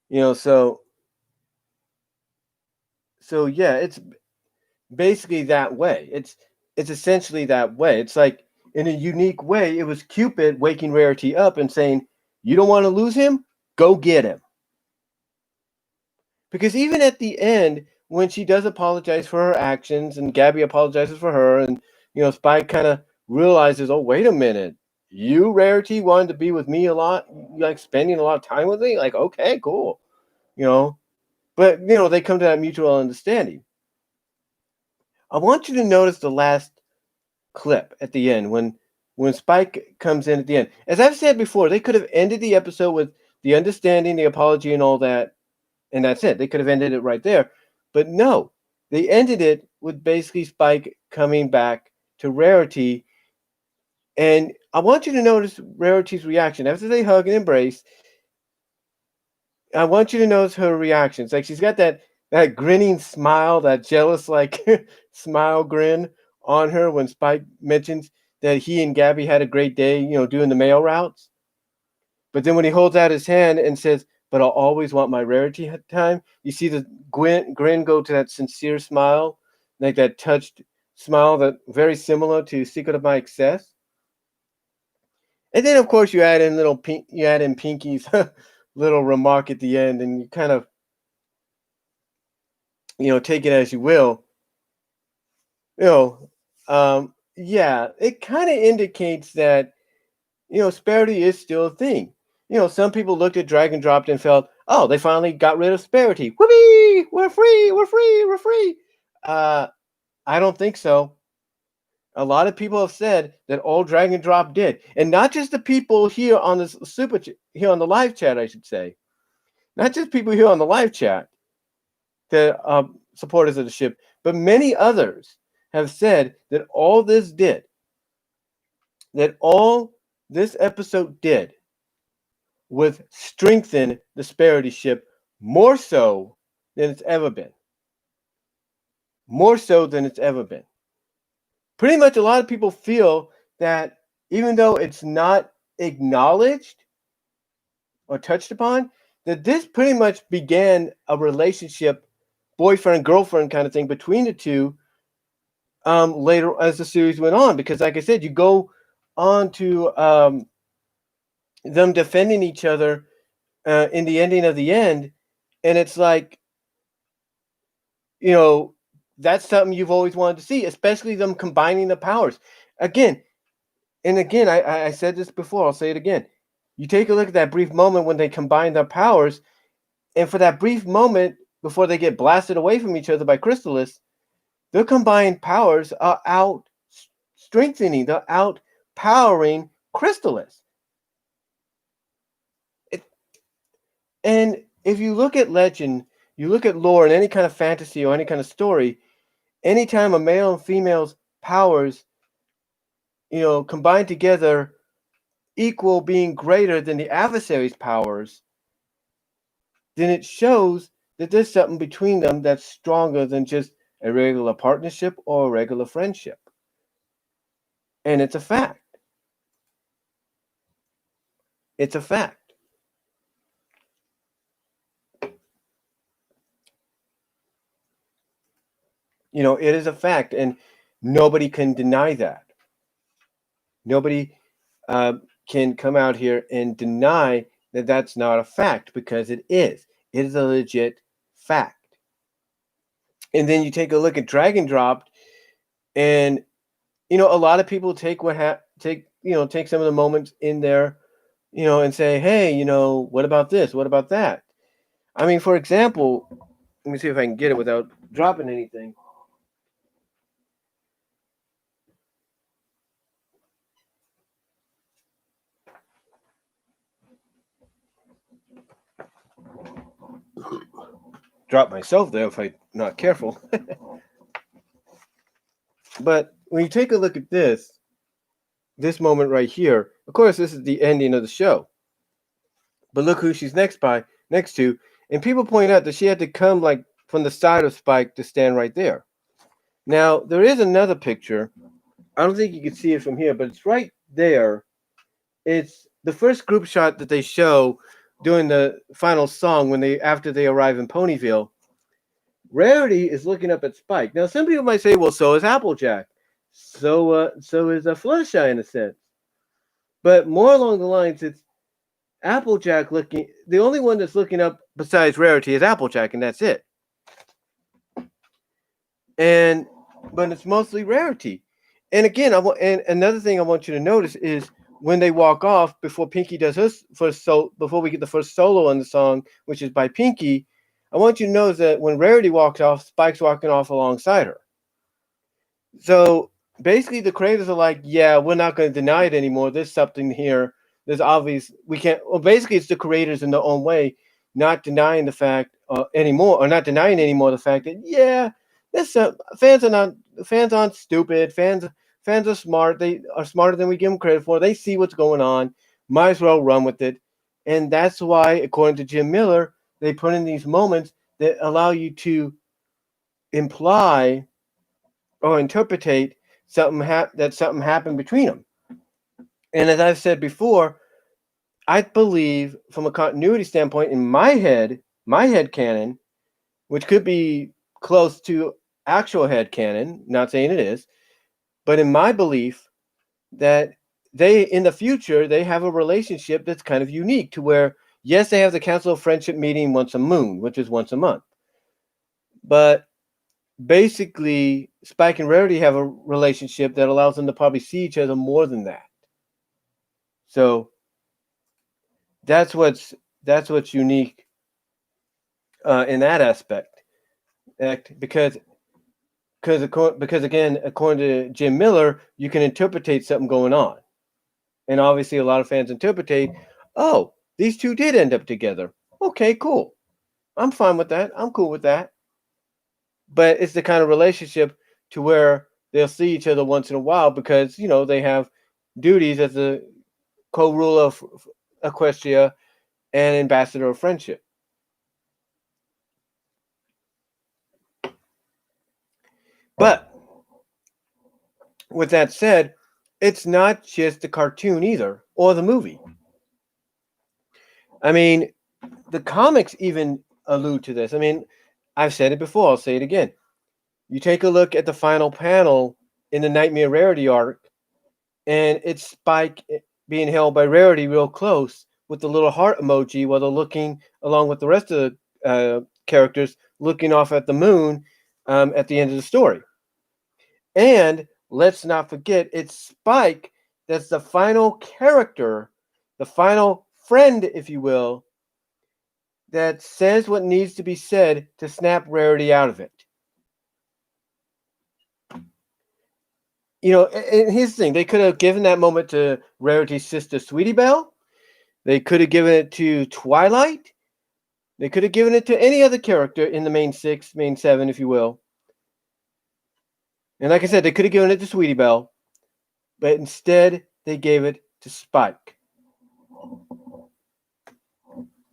You know, so yeah, it's basically that way. It's essentially that way. It's like in a unique way, it was Cupid waking Rarity up and saying, "You don't want to lose him? Go get him." Because even at the end, when she does apologize for her actions, and Gabby apologizes for her, and Spike kind of realizes, "Oh, wait a minute, you Rarity wanted to be with me a lot, like spending a lot of time with me. Like, okay, cool, you know." But they come to that mutual understanding. I want you to notice the last clip at the end when Spike comes in at the end. As I've said before, they could have ended the episode with the understanding, the apology, and all that, and that's it. They could have ended it right there, but no, they ended it with basically Spike coming back to Rarity, and I want you to notice Rarity's reaction after they hug and embrace. I want you to notice her reactions. Like she's got that grinning smile, that jealous like smile grin on her when Spike mentions that he and Gabby had a great day, doing the mail routes. But then when he holds out his hand and says, "But I'll always want my Rarity time," you see the grin go to that sincere smile, like that touched smile that very similar to Secret of My Excess. And then of course you add in Pinky's little remark at the end, and you kind of take it as you will. You know, yeah, it kind of indicates that Sparity is still a thing. Some people looked at Drag and Dropped and felt, oh, they finally got rid of Sparity. Whoopee! We're free! We're free! We're free! Uh, I don't think so. A lot of people have said that all Drag and Drop did, and not just the people here on this here on the live chat, I should say, not just people here on the live chat, the supporters of the ship, but many others have said that all this episode did was strengthen the Sparity ship more so than it's ever been. More so than it's ever been. Pretty much a lot of people feel that even though it's not acknowledged or touched upon, that this pretty much began a relationship, boyfriend girlfriend kind of thing between the two later as the series went on. Because, like I said, you go on to them defending each other in the ending of the end, and it's like, that's something you've always wanted to see, especially them combining the powers. Again, and again, I said this before, I'll say it again. You take a look at that brief moment when they combine their powers, and for that brief moment before they get blasted away from each other by Chrysalis, their combined powers are out strengthening, they're out powering Chrysalis. And if you look at legend, you look at lore and any kind of fantasy or any kind of story, anytime a male and female's powers, combined together equal being greater than the adversary's powers, then it shows that there's something between them that's stronger than just a regular partnership or a regular friendship. And it's a fact. It's a fact. It is a fact, and nobody can deny that. Nobody can come out here and deny that that's not a fact, because it is. It is a legit fact. And then you take a look at Dragon Dropped, and a lot of people take take some of the moments in there, and say, hey, what about this? What about that? I mean, for example, let me see if I can get it without dropping anything. Drop myself there if I'm not careful. But when you take a look at this moment right here, of course, this is the ending of the show. But look who she's next to, and people point out that she had to come like from the side of Spike to stand right there. Now there is another picture. I don't think you can see it from here, but it's right there. It's the first group shot that they show during the final song when they after they arrive in Ponyville. Rarity is looking up at Spike. Now some people might say, well, so is Applejack. So is a Fluttershy in a sense. But more along the lines, it's Applejack looking. The only one that's looking up besides Rarity is Applejack, and that's it. And but it's mostly Rarity. And again, and another thing I want you to notice is when they walk off before Pinky does his first before we get the first solo on the song, which is by Pinky. I want you to notice that when Rarity walks off, Spike's walking off alongside her. So basically, the creators are like, "Yeah, we're not going to deny it anymore. There's something here. There's obvious. We can't." Well, basically, it's the creators in their own way not denying the fact anymore, or not denying anymore the fact that this fans aren't stupid. Fans are smart. They are smarter than we give them credit for. They see what's going on. Might as well run with it. And that's why, according to Jim Miller, they put in these moments that allow you to imply or interpretate that something happened between them. And as I've said before, I believe from a continuity standpoint, in my head canon, which could be close to actual head canon, not saying it is, but in my belief that they, in the future, they have a relationship that's kind of unique to where, yes, they have the Council of Friendship meeting once a moon, which is once a month. But basically, Spike and Rarity have a relationship that allows them to probably see each other more than that. So that's what's unique in that aspect, because again, according to Jim Miller, you can interpret something going on, and obviously a lot of fans interpret, oh, these two did end up together. Okay, cool. I'm fine with that. I'm cool with that. But it's the kind of relationship to where they'll see each other once in a while because they have duties as a co-ruler of Equestria and ambassador of friendship. But with that said, it's not just the cartoon either, or the movie. I mean, the comics even allude to this. I mean, I've said it before, I'll say it again. You take a look at the final panel in the Nightmare Rarity arc, and it's Spike being held by Rarity real close with the little heart emoji while they're looking, along with the rest of the characters, looking off at the moon at the end of the story. And let's not forget, it's Spike that's the final character, the final friend, if you will, that says what needs to be said to snap Rarity out of it. And here's the thing. They could have given that moment to Rarity's sister, Sweetie Belle. They could have given it to Twilight. They could have given it to any other character in the main seven, if you will. And like I said, they could have given it to Sweetie Belle, but instead they gave it to Spike.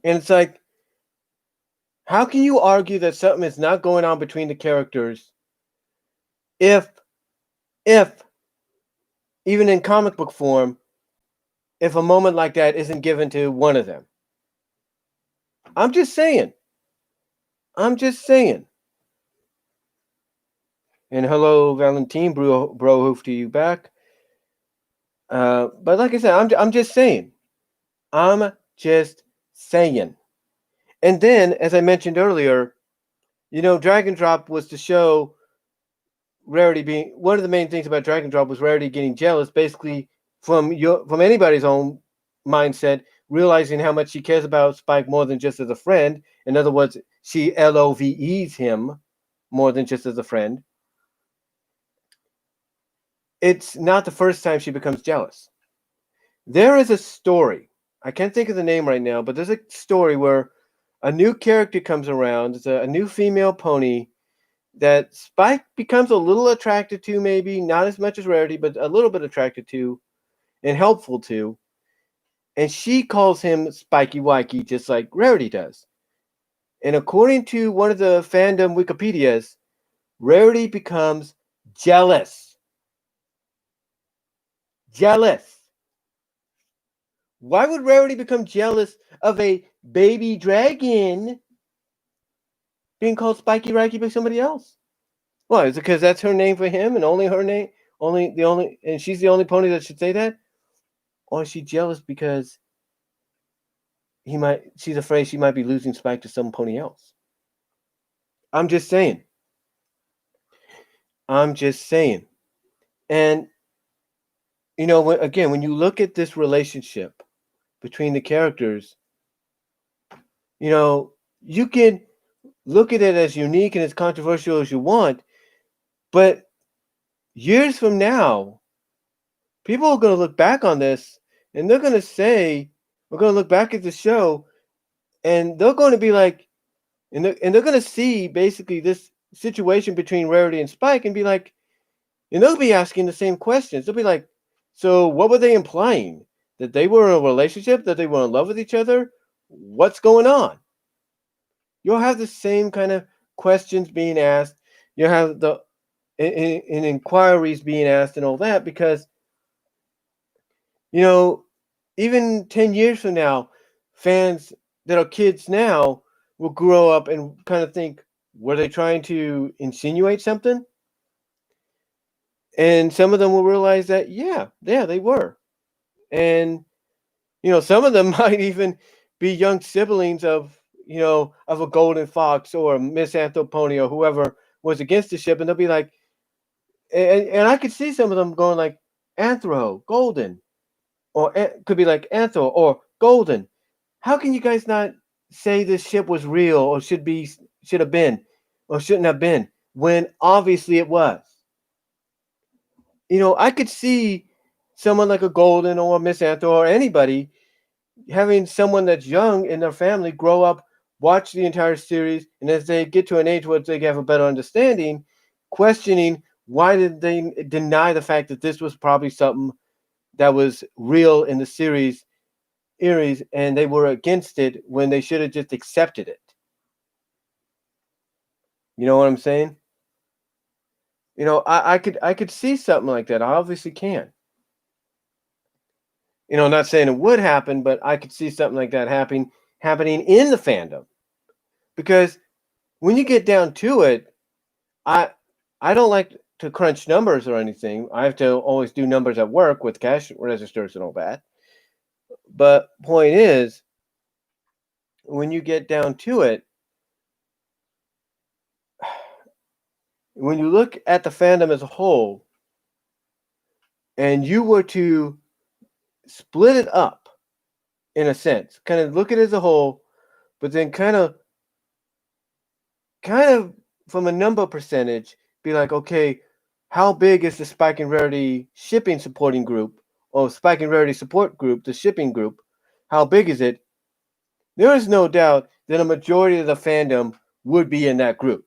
And it's like, how can you argue that something is not going on between the characters if even in comic book form, if a moment like that isn't given to one of them? I'm just saying. And hello, Valentine, bro, hoof to you back. But like I said, I'm just saying. I'm just saying. And then, as I mentioned earlier, Dragon Drop was to show Rarity being one of the main things about Dragon Drop was Rarity getting jealous, basically from anybody's own mindset, realizing how much she cares about Spike more than just as a friend. In other words, she LOVEs him more than just as a friend. It's not the first time she becomes jealous. There is a story. I can't think of the name right now, but there's a story where a new character comes around. It's a new female pony that Spike becomes a little attracted to, maybe not as much as Rarity, but a little bit attracted to and helpful to. and she calls him Spiky Wikey just like Rarity does. And according to one of the fandom Wikipedias, Rarity becomes jealous. Jealous. Why would Rarity become jealous of a baby dragon being called Spiky Wikey by somebody else? Why? Is it because that's her name for him and only her name? And she's the only pony that should say that? Or is she jealous because she's afraid she might be losing Spike to some pony else? I'm just saying. I'm just saying. And again, when you look at this relationship between the characters, you can look at it as unique and as controversial as you want, but years from now, people are going to look back on this and they're going to say, we're going to look back at the show and they're going to be like, and they're going to see basically this situation between Rarity and Spike and be like, and they'll be asking the same questions. They'll be like, so what were they implying? That they were in a relationship? That they were in love with each other? What's going on? You'll have the same kind of questions being asked. You'll have the in inquiries being asked and all that because, even 10 years from now, fans that are kids now will grow up and kind of think, were they trying to insinuate something? And some of them will realize that, yeah, they were. And, some of them might even be young siblings of a golden fox or a misanthrope or whoever was against the ship. And they'll be like, and I could see some of them going like, anthro, golden, or could be like anthro or golden. How can you guys not say this ship was real or should have been or shouldn't have been when obviously it was? I could see someone like a Golden or a Miss Anthro or anybody having someone that's young in their family grow up, watch the entire series, and as they get to an age where they have a better understanding, questioning why did they deny the fact that this was probably something that was real in the series, and they were against it when they should have just accepted it. You know what I'm saying? I could see something like that. I obviously can. Not saying it would happen, but I could see something like that happening in the fandom. Because when you get down to it, I don't like to crunch numbers or anything. I have to always do numbers at work with cash registers and all that. But point is, when you get down to it, when you look at the fandom as a whole, and you were to split it up in a sense, kind of look at it as a whole, but then kind of from a number percentage, be like, okay, how big is the Spike and Rarity shipping supporting group or Spike and Rarity support group, the shipping group? How big is it? There is no doubt that a majority of the fandom would be in that group.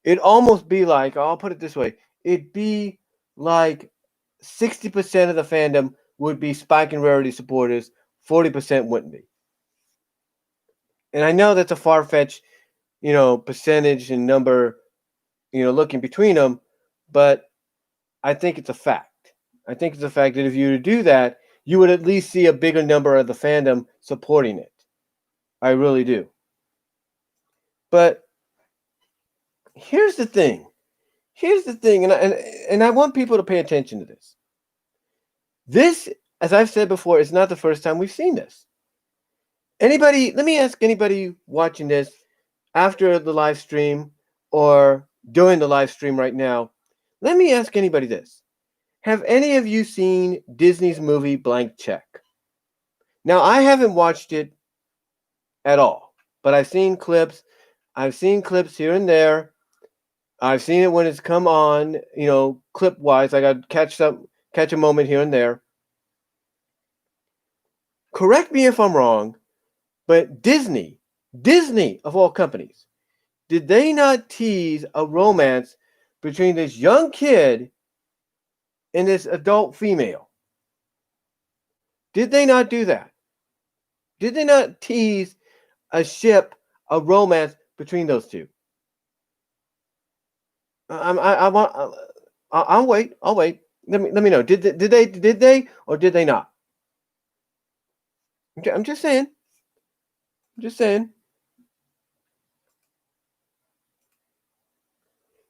It'd almost be like, I'll put it this way, it'd be like 60% of the fandom would be Spike and Rarity supporters, 40% wouldn't be. And I know that's a far-fetched, percentage and number, looking between them, but I think it's a fact. I think it's a fact that if you were to do that, you would at least see a bigger number of the fandom supporting it. I really do. But here's the thing. And I want people to pay attention to this. This, as I've said before, is not the first time we've seen this. Let me ask anybody watching this after the live stream or during the live stream right now, let me ask anybody this. Have any of you seen Disney's movie Blank Check? Now, I haven't watched it at all, but I've seen clips. I've seen clips here and there. I've seen it when it's come on, clip-wise. I got to catch a moment here and there. Correct me if I'm wrong, but Disney of all companies, did they not tease a romance between this young kid and this adult female? Did they not do that? Did they not tease a ship, a romance between those two? I want. I'll wait. I'll wait. Let me know. Did they or did they not? I'm just saying. I'm just saying.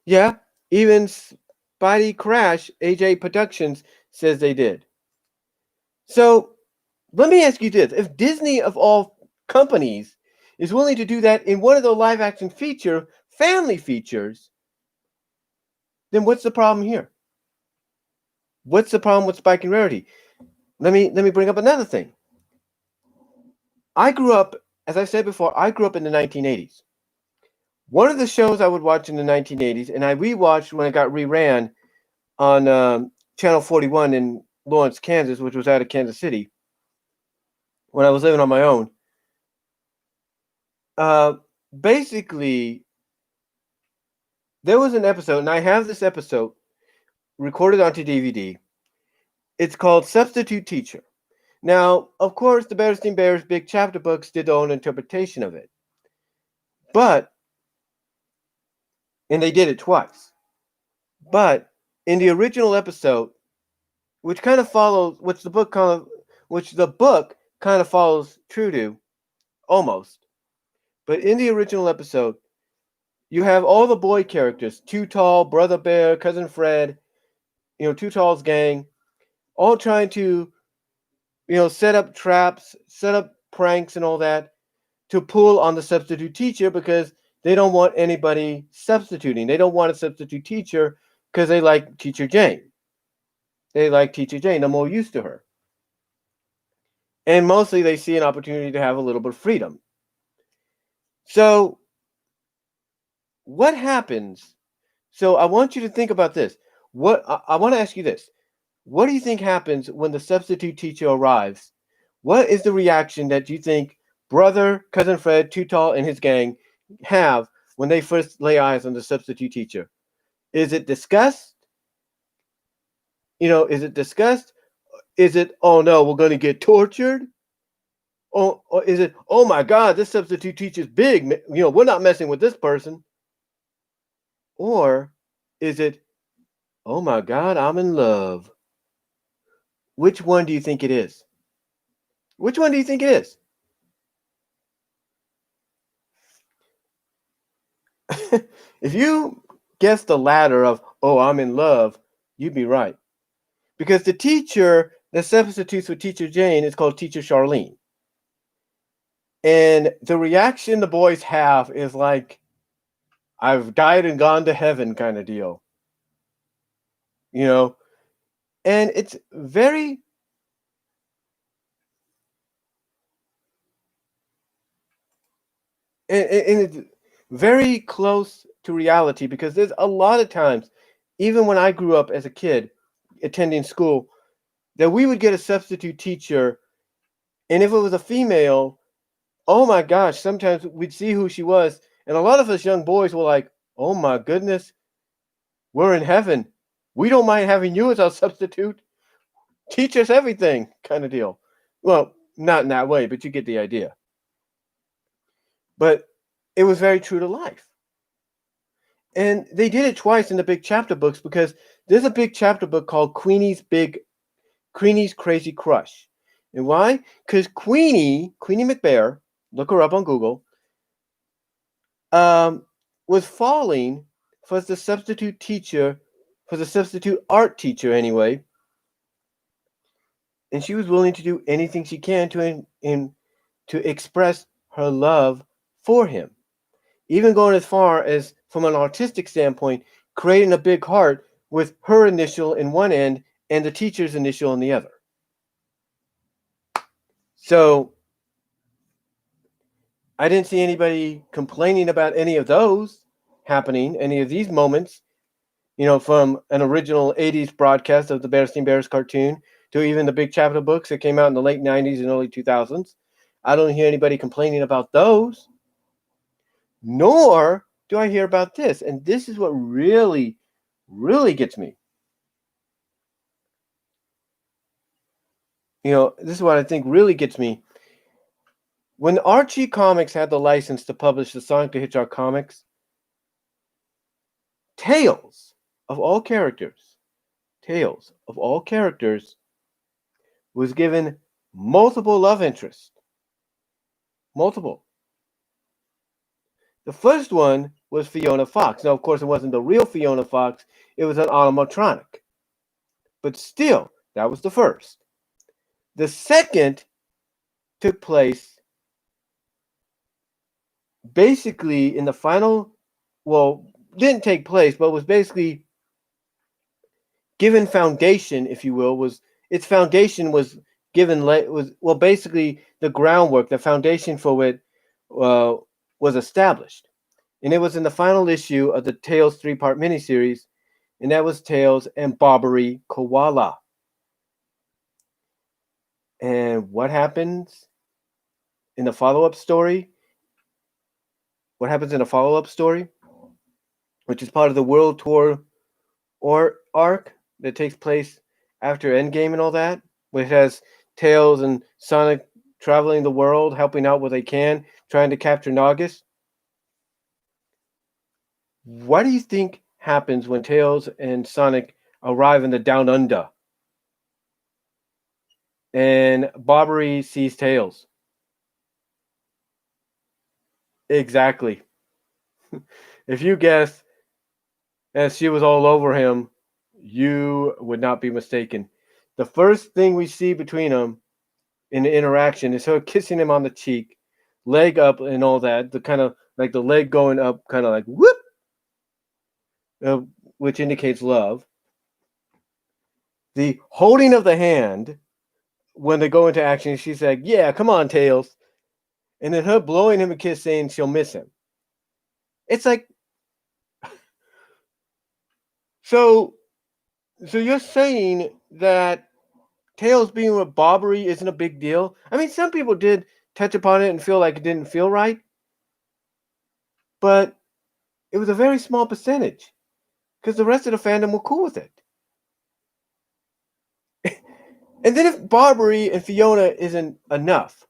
Yeah. Even Spidey Crash AJ Productions says they did. So let me ask you this: if Disney of all companies is willing to do that in one of the live action family features, then what's the problem here? What's the problem with Spike and Rarity? Let me bring up another thing. I grew up, as I said before, I grew up in the 1980s. One of the shows I would watch in the 1980s, and I rewatched when it got reran on Channel 41 in Lawrence, Kansas, which was out of Kansas City, when I was living on my own. Basically, there was an episode, and I have this episode recorded onto DVD. It's called Substitute Teacher. Now, of course, the Bearstein Bears big chapter books did their own interpretation of it. But, and they did it twice. But in the original episode, which kind of follows, which the book kind of follows true to, almost. But in the original episode, you have all the boy characters, Too Tall, Brother Bear, Cousin Fred, Too Tall's gang, all trying to, set up traps, set up pranks and all that to pull on the substitute teacher because they don't want anybody substituting. They don't want a substitute teacher because they like Teacher Jane. They like Teacher Jane. They're more used to her. And mostly they see an opportunity to have a little bit of freedom. So what happens? So I want you to think about this. I want to ask you this. What do you think happens when the substitute teacher arrives? What is the reaction that you think Brother, Cousin Fred, Too Tall, and his gang have when they first lay eyes on the substitute teacher? Is it disgust? Is it disgust? Is it, oh no, we're going to get tortured? Or is it, oh my God, this substitute teacher's big. We're not messing with this person. Or is it, oh my God, I'm in love? Which one do you think it is? Which one do you think it is? If you guess the latter of, oh, I'm in love, you'd be right. Because the teacher that substitutes with Teacher Jane is called Teacher Charlene. And the reaction the boys have is like, I've died and gone to heaven kind of deal. And it's very and it's very close to reality because there's a lot of times, even when I grew up as a kid attending school, that we would get a substitute teacher, and if it was a female, oh my gosh, sometimes we'd see who she was, and a lot of us young boys were like, oh my goodness, we're in heaven. We don't mind having you as our substitute. Teach us everything, kind of deal. Well, not in that way, but you get the idea. But it was very true to life. And they did it twice in the big chapter books because there's a big chapter book called Queenie's Crazy Crush. And why? Because Queenie McBear, look her up on Google, was falling for the substitute teacher, for the substitute art teacher anyway. And she was willing to do anything she can to express her love for him. Even going as far as, from an artistic standpoint, creating a big heart with her initial in one end and the teacher's initial in the other. So I didn't see anybody complaining about any of those happening, any of these moments, from an original 80s broadcast of the Bearstein Bears cartoon to even the big chapter books that came out in the late 90s and early 2000s. I don't hear anybody complaining about those. Nor do I hear about this. And this is what really, really gets me. This is what I think really gets me. When Archie Comics had the license to publish the Sonic the Hedgehog comics, Tails of all characters, Tails of all characters was given multiple love interests. Multiple. The first one was Fiona Fox. Now, of course, it wasn't the real Fiona Fox, it was an animatronic. But still, that was the first. The second took place basically in the final, well, didn't take place, but was basically given foundation, if you will, was its foundation was given was well basically the groundwork, the foundation for it uh, was established, and it was in the final issue of the Tales three-part miniseries, and that was Tails and Barbary Koala. And what happens in the follow-up story? What happens in the follow-up story, which is part of the World Tour or arc that takes place after Endgame and all that, which has Tails and Sonic traveling the world, helping out what they can, trying to capture Nagus. What do you think happens when Tails and Sonic arrive in the Down Under? And Barbary sees Tails. Exactly. If you guess as she was all over him, you would not be mistaken. The first thing we see between them in the interaction is her kissing him on the cheek, leg up and all that. The kind of like the leg going up, kind of like whoop, uh, which indicates love. The holding of the hand when they go into action, she's like, "Yeah, come on, Tails," and then her blowing him a kiss, saying she'll miss him. It's like, so, so you're saying that Tails being with Barbary isn't a big deal? I mean, some people did touch upon it and feel like it didn't feel right, but it was a very small percentage because the rest of the fandom were cool with it. And then if Barbary and Fiona isn't enough,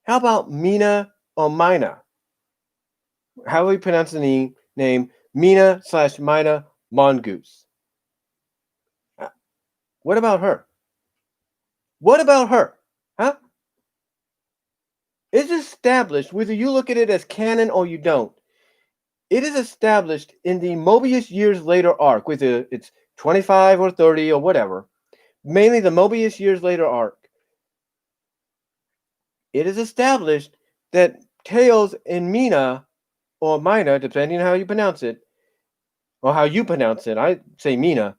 how about Mina or Mina? How do we pronounce the name? Mina/Mina Mongoose. What about her? What about her? Huh? It's established, whether you look at it as canon or you don't, it is established in the Mobius Years Later arc, whether it's 25 or 30 or whatever, mainly the Mobius Years Later arc. It is established that Tails and Mina, or Mina, depending on how you pronounce it, or how you pronounce it, I say Mina,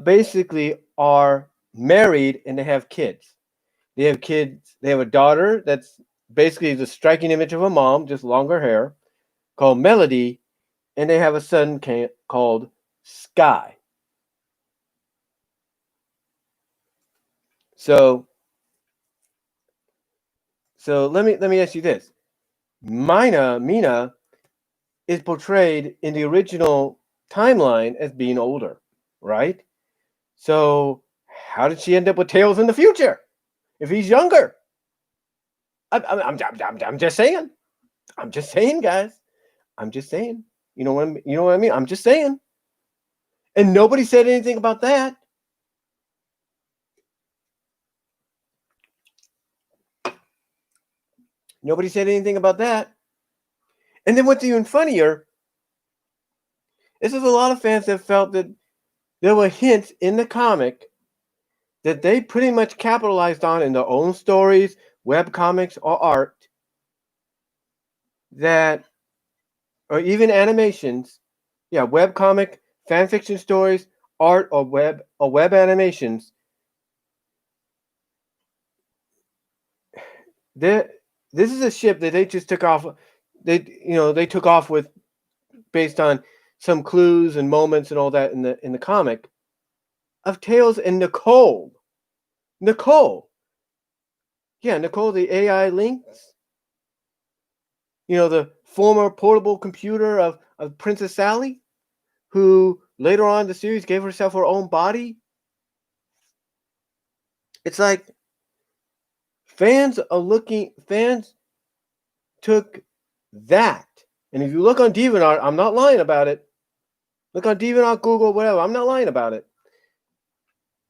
basically are married and they have kids. They have kids. They have a daughter that's basically the striking image of a mom, just longer hair, called Melody, and they have a son called Sky. So, so let me ask you this: Mina is portrayed in the original timeline as being older, right? So, how did she end up with Tails in the future if he's younger? I'm just saying. I'm just saying, guys. I'm just saying. You know what I mean? I'm just saying. And nobody said anything about that. Nobody said anything about that. And then what's even funnier is there's a lot of fans that felt that there were hints in the comic that they pretty much capitalized on in their own stories, web comics, or art, that, or even animations, yeah, web comic, fan fiction stories, art, or web animations. This is a ship that they just took off. They took off with based on some clues and moments and all that in the comic of Tails and Nicole. Nicole. Yeah, Nicole, the AI Lynx. The former portable computer of Princess Sally, who later on in the series gave herself her own body. It's like fans took that. And if you look on DeviantArt, I'm not lying about it. Look on DeviantArt, Google, whatever. I'm not lying about it.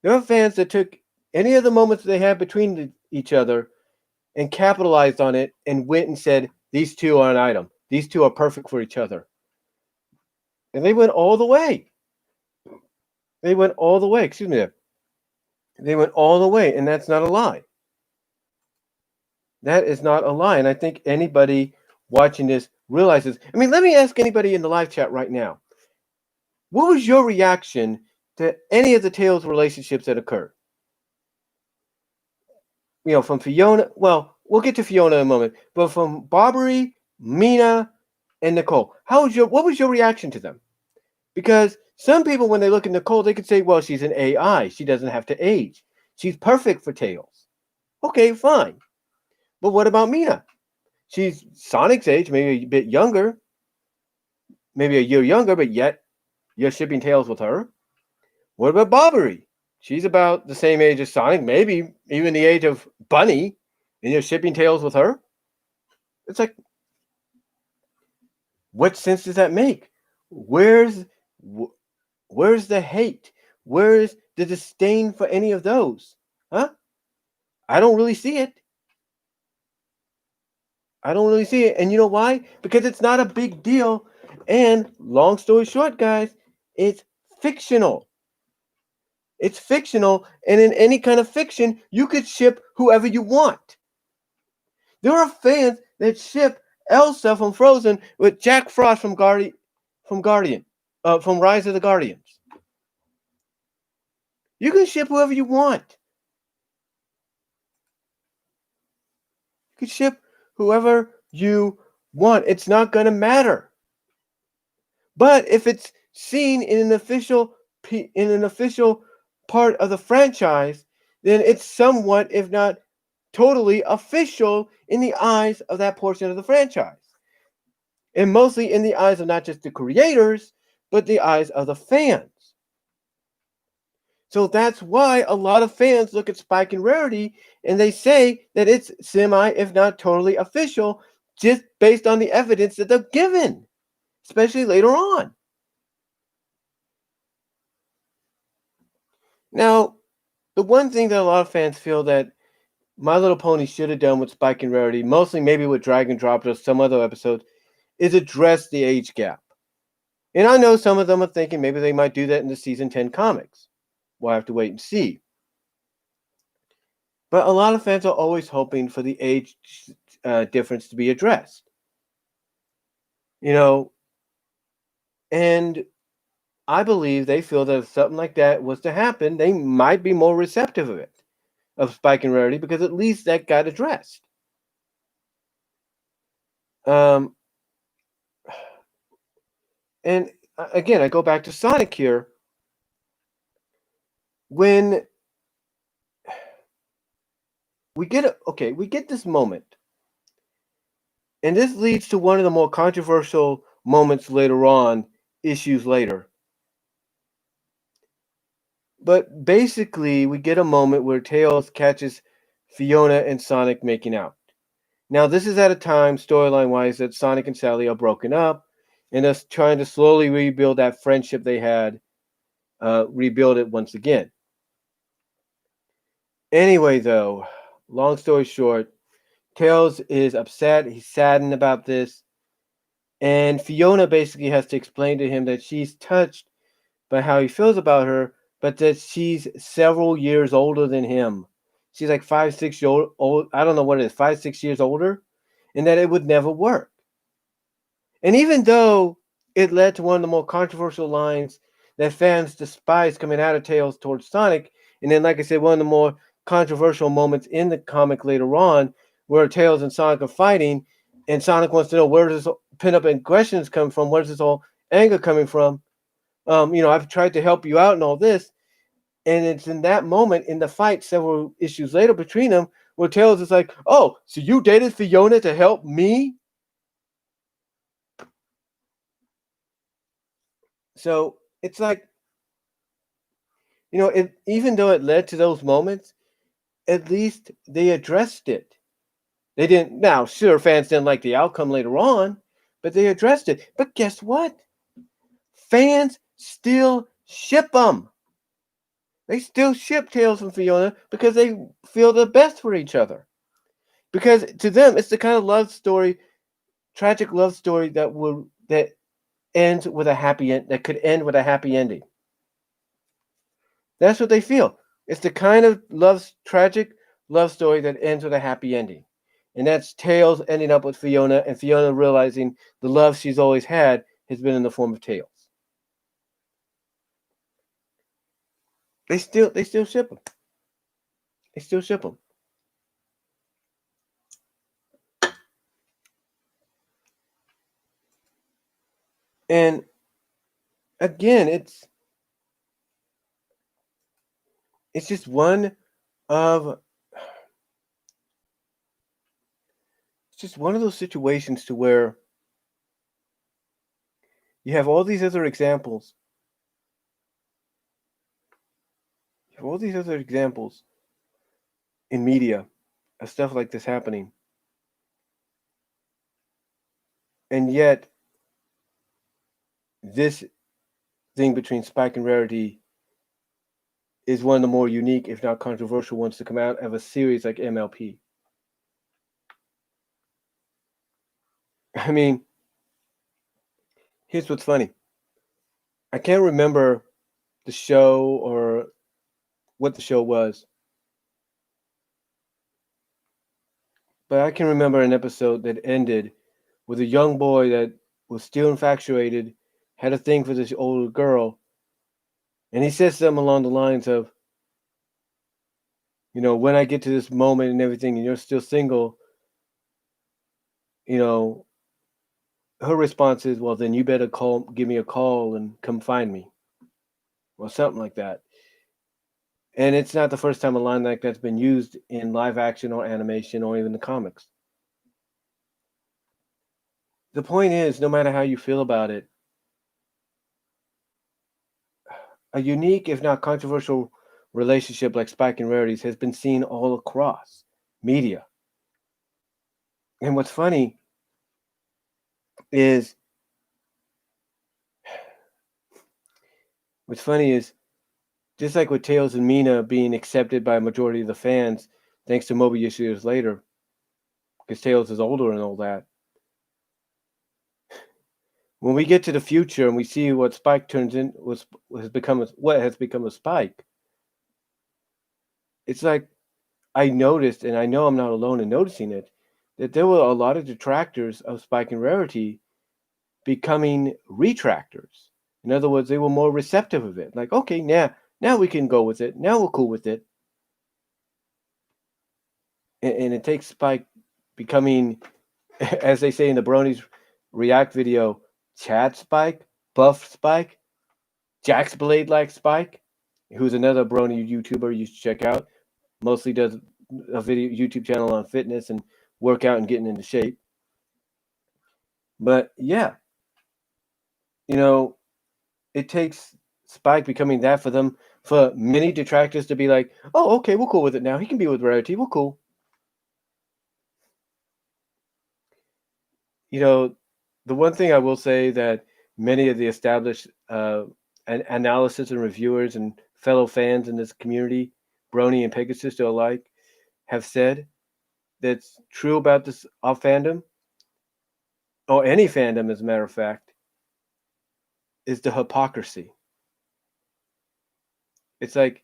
There are fans that took any of the moments they had between each other and capitalized on it and went and said, these two are an item. These two are perfect for each other. And they went all the way. They went all the way. Excuse me. They went all the way. And that's not a lie. That is not a lie. And I think anybody watching this realizes. I mean, let me ask anybody in the live chat right now. What was your reaction to any of the Tails relationships that occurred? You know, from Fiona. Well, we'll get to Fiona in a moment. But from Barbary, Mina, and Nicole, what was your reaction to them? Because some people, when they look at Nicole, they could say, well, she's an AI. She doesn't have to age. She's perfect for Tails. Okay, fine. But what about Mina? She's Sonic's age, maybe a bit younger, maybe a year younger, but yet you're shipping Tails with her. What about Bobbery? She's about the same age as Sonic, maybe even the age of Bunny, and you're shipping Tails with her? It's like, what sense does that make? Where's the hate? Where's the disdain for any of those? Huh? I don't really see it. I don't really see it. And you know why? Because it's not a big deal. And long story short, guys, it's fictional. It's fictional. And in any kind of fiction, you could ship whoever you want. There are fans that ship Elsa from Frozen with Jack Frost from Rise of the Guardians. You can ship whoever you want. You can ship whoever you want. It's not going to matter. But if it's seen in an official part of the franchise, then it's somewhat, if not totally, official in the eyes of that portion of the franchise. And mostly in the eyes of not just the creators, but the eyes of the fans. So that's why a lot of fans look at Spike and Rarity and they say that it's semi, if not totally official, just based on the evidence that they're given, especially later on. Now, the one thing that a lot of fans feel that My Little Pony should have done with Spike and Rarity, mostly maybe with Dragon Drop or some other episodes, is address the age gap. And I know some of them are thinking maybe they might do that in the season 10 comics. We'll have to wait and see. But a lot of fans are always hoping for the age difference to be addressed. You know, and I believe they feel that if something like that was to happen, they might be more receptive of it, of Spike and Rarity, because at least that got addressed. And again, I go back to Sonic here. When we get this moment, and this leads to one of the more controversial moments later on, issues later. But basically, we get a moment where Tails catches Fiona and Sonic making out. Now, this is at a time, storyline-wise, that Sonic and Sally are broken up, and they're trying to slowly rebuild that friendship they had, rebuild it once again. Anyway, though, long story short, Tails is upset. He's saddened about this. And Fiona basically has to explain to him that she's touched by how he feels about her, but that she's several years older than him. She's like 5, 6 years old. I don't know what it is, 5, 6 years older, and that it would never work. And even though it led to one of the more controversial lines that fans despise coming out of Tails towards Sonic, and then, like I said, one of the more controversial moments in the comic later on, where Tails and Sonic are fighting, and Sonic wants to know where does this pin-up aggressions come from? Where's this all anger coming from? I've tried to help you out and all this. And it's in that moment in the fight, several issues later between them, where Tails is like, oh, so you dated Fiona to help me? So it's like, even though it led to those moments, at least they addressed it. They didn't. Now, sure, fans didn't like the outcome later on, but they addressed it. But guess what? Fans still ship them. They still ship Tails and Fiona because they feel the best for each other. Because to them, it's the kind of love story, tragic love story that ends with a happy end. That could end with a happy ending. That's what they feel. It's the kind of tragic love story that ends with a happy ending. And that's Tails ending up with Fiona, and Fiona realizing the love she's always had has been in the form of Tails. They still ship them. They still ship them. And again, it's just of it's just one of those situations to where you have all these other examples. You have all these other examples in media of stuff like this happening. And yet this thing between Spike and Rarity is one of the more unique, if not controversial ones to come out of a series like MLP. I mean, here's what's funny. I can't remember the show or what the show was, but I can remember an episode that ended with a young boy that was still infatuated, had a thing for this older girl, and he says something along the lines of, when I get to this moment and everything, and you're still single, you know, her response is, well, then you better give me a call and come find me, or something like that. And it's not the first time a line like that's been used in live action or animation or even the comics. The point is, no matter how you feel about it, a unique, if not controversial, relationship like Spike and Rarity's has been seen all across media. And is what's funny is just like with Tails and Mina being accepted by a majority of the fans, thanks to Mobius years later, because Tails is older and all that. When we get to the future and we see what Spike has become a Spike, it's like I noticed, and I know I'm not alone in noticing it, that there were a lot of detractors of Spike and Rarity becoming retractors. In other words, they were more receptive of it. Like, okay, now we can go with it. Now we're cool with it. And it takes Spike becoming, as they say in the Bronies React video, Chad Spike, Buff Spike, Jax Blade like Spike, who's another Brony YouTuber you should check out. Mostly does a video YouTube channel on fitness and workout and getting into shape. But yeah, it takes Spike becoming that for many detractors to be like, oh, okay, we're cool with it now. He can be with Rarity. We're cool. The one thing I will say that many of the established analysis and reviewers and fellow fans in this community, Brony and Pegasus alike, have said that's true about this fandom, or any fandom, as a matter of fact, is the hypocrisy. It's like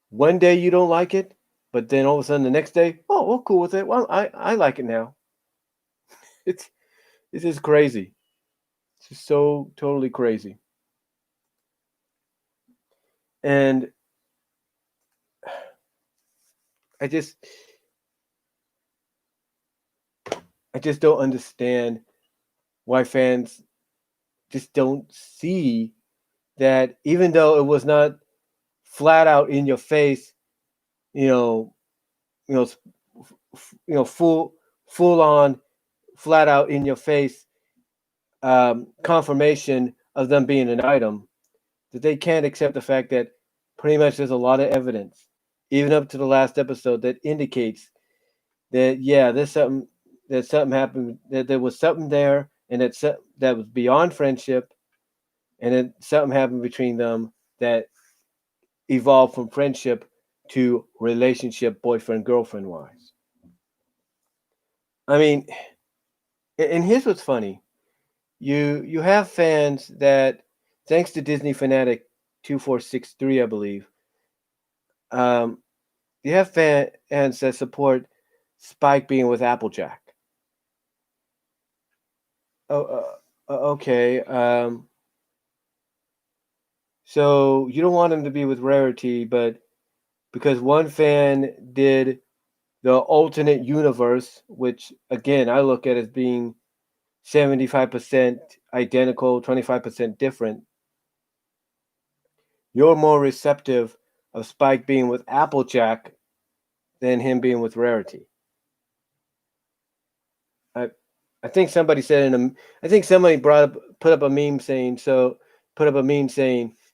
one day you don't like it, but then all of a sudden the next day, oh, we're cool with it. Well, I like it now. It's just crazy. It's just so totally crazy. And I just don't understand why fans just don't see that, even though it was not flat out in your face, full on, flat out in your face confirmation of them being an item, that they can't accept the fact that pretty much there's a lot of evidence even up to the last episode, that indicates that yeah, there's something that something happened, that there was something there, and that was beyond friendship, and then something happened between them that evolved from friendship to relationship, boyfriend girlfriend wise. I mean, and here's what's funny: you have fans that, thanks to Disney Fanatic 2463, I believe, um, you have fans that support Spike being with Applejack. Oh, okay. So you don't want him to be with Rarity, but because one fan did the alternate universe, which again I look at as being 75% identical, 25% different, you're more receptive of Spike being with Applejack than him being with Rarity. I I think somebody said in a I think somebody put up a meme saying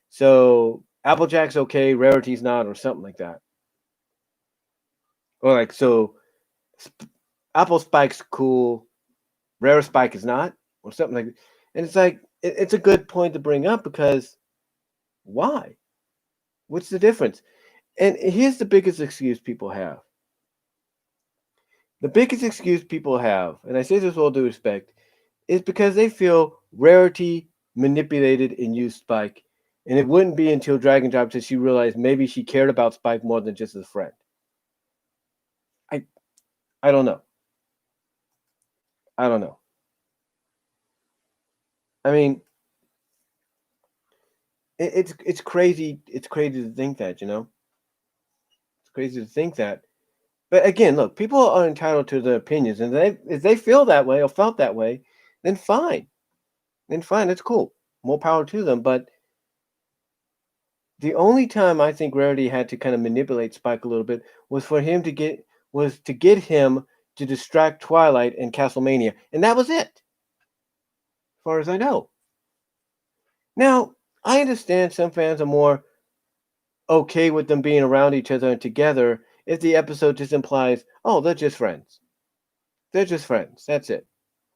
so Applejack's okay, Rarity's not, or something like that. Or like so Apple Spike's cool, Rare Spike is not, or something like that. And it's like it's a good point to bring up because why? What's the difference? And here's the biggest excuse people have. The biggest excuse people have, and I say this with all due respect, is because they feel Rarity manipulated and used Spike, and it wouldn't be until Dragon Drop that she realized maybe she cared about Spike more than just as a friend. I I don't know. I don't know. I mean, it's crazy. It's crazy to think that, you know. It's crazy to think that. But again, look, people are entitled to their opinions, and if they feel that way or felt that way, then fine. Then fine, that's cool. More power to them. But the only time I think Rarity had to kind of manipulate Spike a little bit was to get him to distract Twilight and Castlemania, and that was it, as far as I know. Now, I understand some fans are more okay with them being around each other and together if the episode just implies, oh, they're just friends. They're just friends. That's it.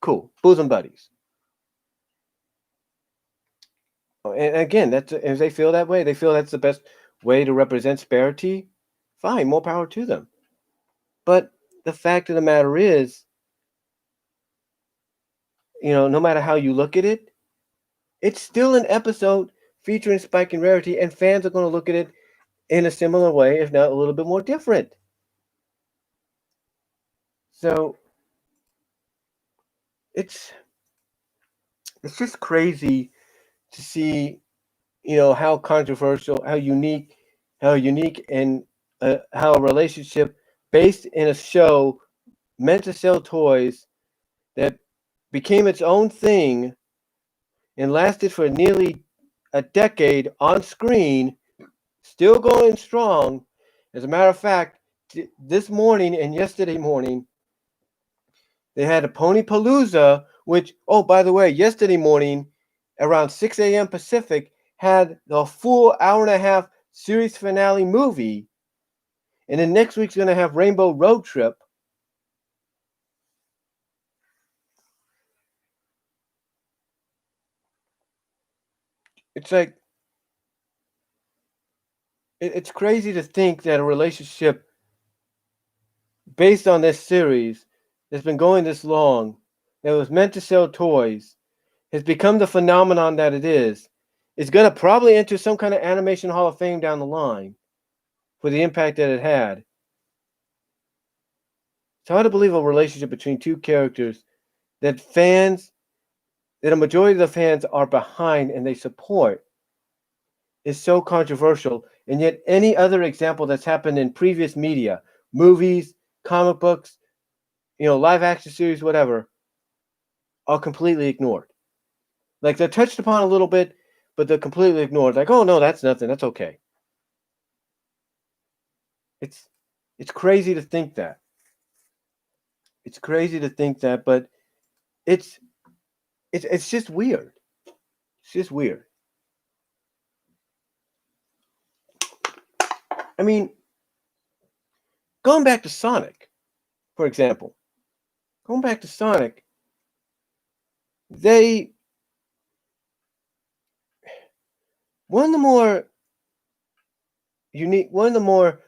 Cool. Bosom buddies. And again, that's if they feel that way, they feel that's the best way to represent Sparity. Fine, more power to them. But the fact of the matter is, no matter how you look at it, it's still an episode featuring Spike and Rarity, and fans are going to look at it in a similar way, if not a little bit more different. So it's it's just crazy to see, how controversial, how unique, and how a relationship based in a show meant to sell toys that became its own thing and lasted for nearly a decade on screen, still going strong. As a matter of fact, this morning and yesterday morning, they had a Pony Palooza, which, oh, by the way, yesterday morning, around 6 a.m. Pacific, had the full hour and a half series finale movie. And then next week's going to have Rainbow Road Trip. It's like, it's crazy to think that a relationship based on this series that's been going this long, that was meant to sell toys, has become the phenomenon that it is going to probably enter some kind of animation Hall of Fame down the line for the impact that it had. It's hard to believe a relationship between two characters that a majority of the fans are behind and they support is so controversial. And yet any other example that's happened in previous media, movies, comic books, live action series, whatever, are completely ignored. Like they're touched upon a little bit, but they're completely ignored. Like, oh no, that's nothing. That's okay. It's it's crazy to think that. It's crazy to think that, but it's it's just weird. It's just weird. I mean, Going back to Sonic, for example, going back to Sonic, they one of the more one of the more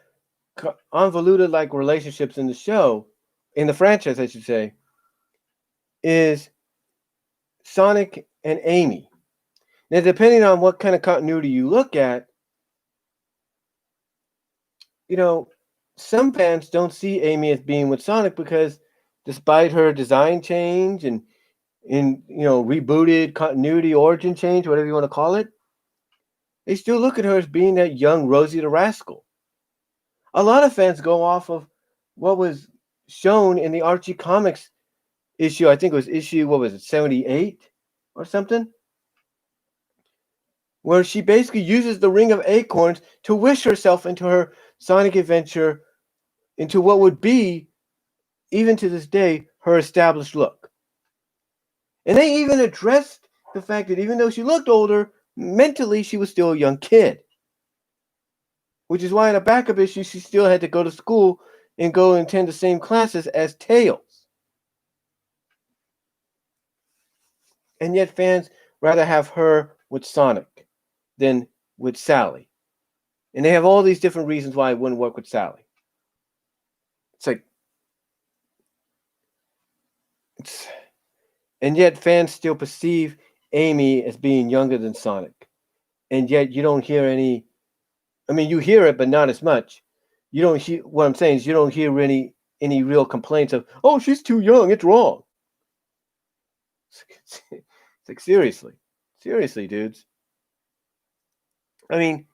convoluted like relationships in the show, in the franchise, I should say, is Sonic and Amy. Now, depending on what kind of continuity you look at, you know, some fans don't see Amy as being with Sonic because despite her design change and rebooted continuity origin change, whatever you want to call it, they still look at her as being that young Rosie the Rascal. A lot of fans go off of what was shown in the Archie Comics issue. I think it was issue, what was it, 78 or something? Where she basically uses the Ring of Acorns to wish herself into her Sonic adventure, into what would be, even to this day, her established look. And they even addressed the fact that even though she looked older, mentally she was still a young kid. Which is why in a backup issue, she still had to go to school and go and attend the same classes as Tails. And yet fans rather have her with Sonic than with Sally. And they have all these different reasons why it wouldn't work with Sally. And yet fans still perceive Amy as being younger than Sonic. And yet you don't hear any, I mean, you hear it, but not as much. You don't hear, what I'm saying is you don't hear any real complaints of, oh, she's too young, it's wrong. It's like, seriously, dudes. I mean,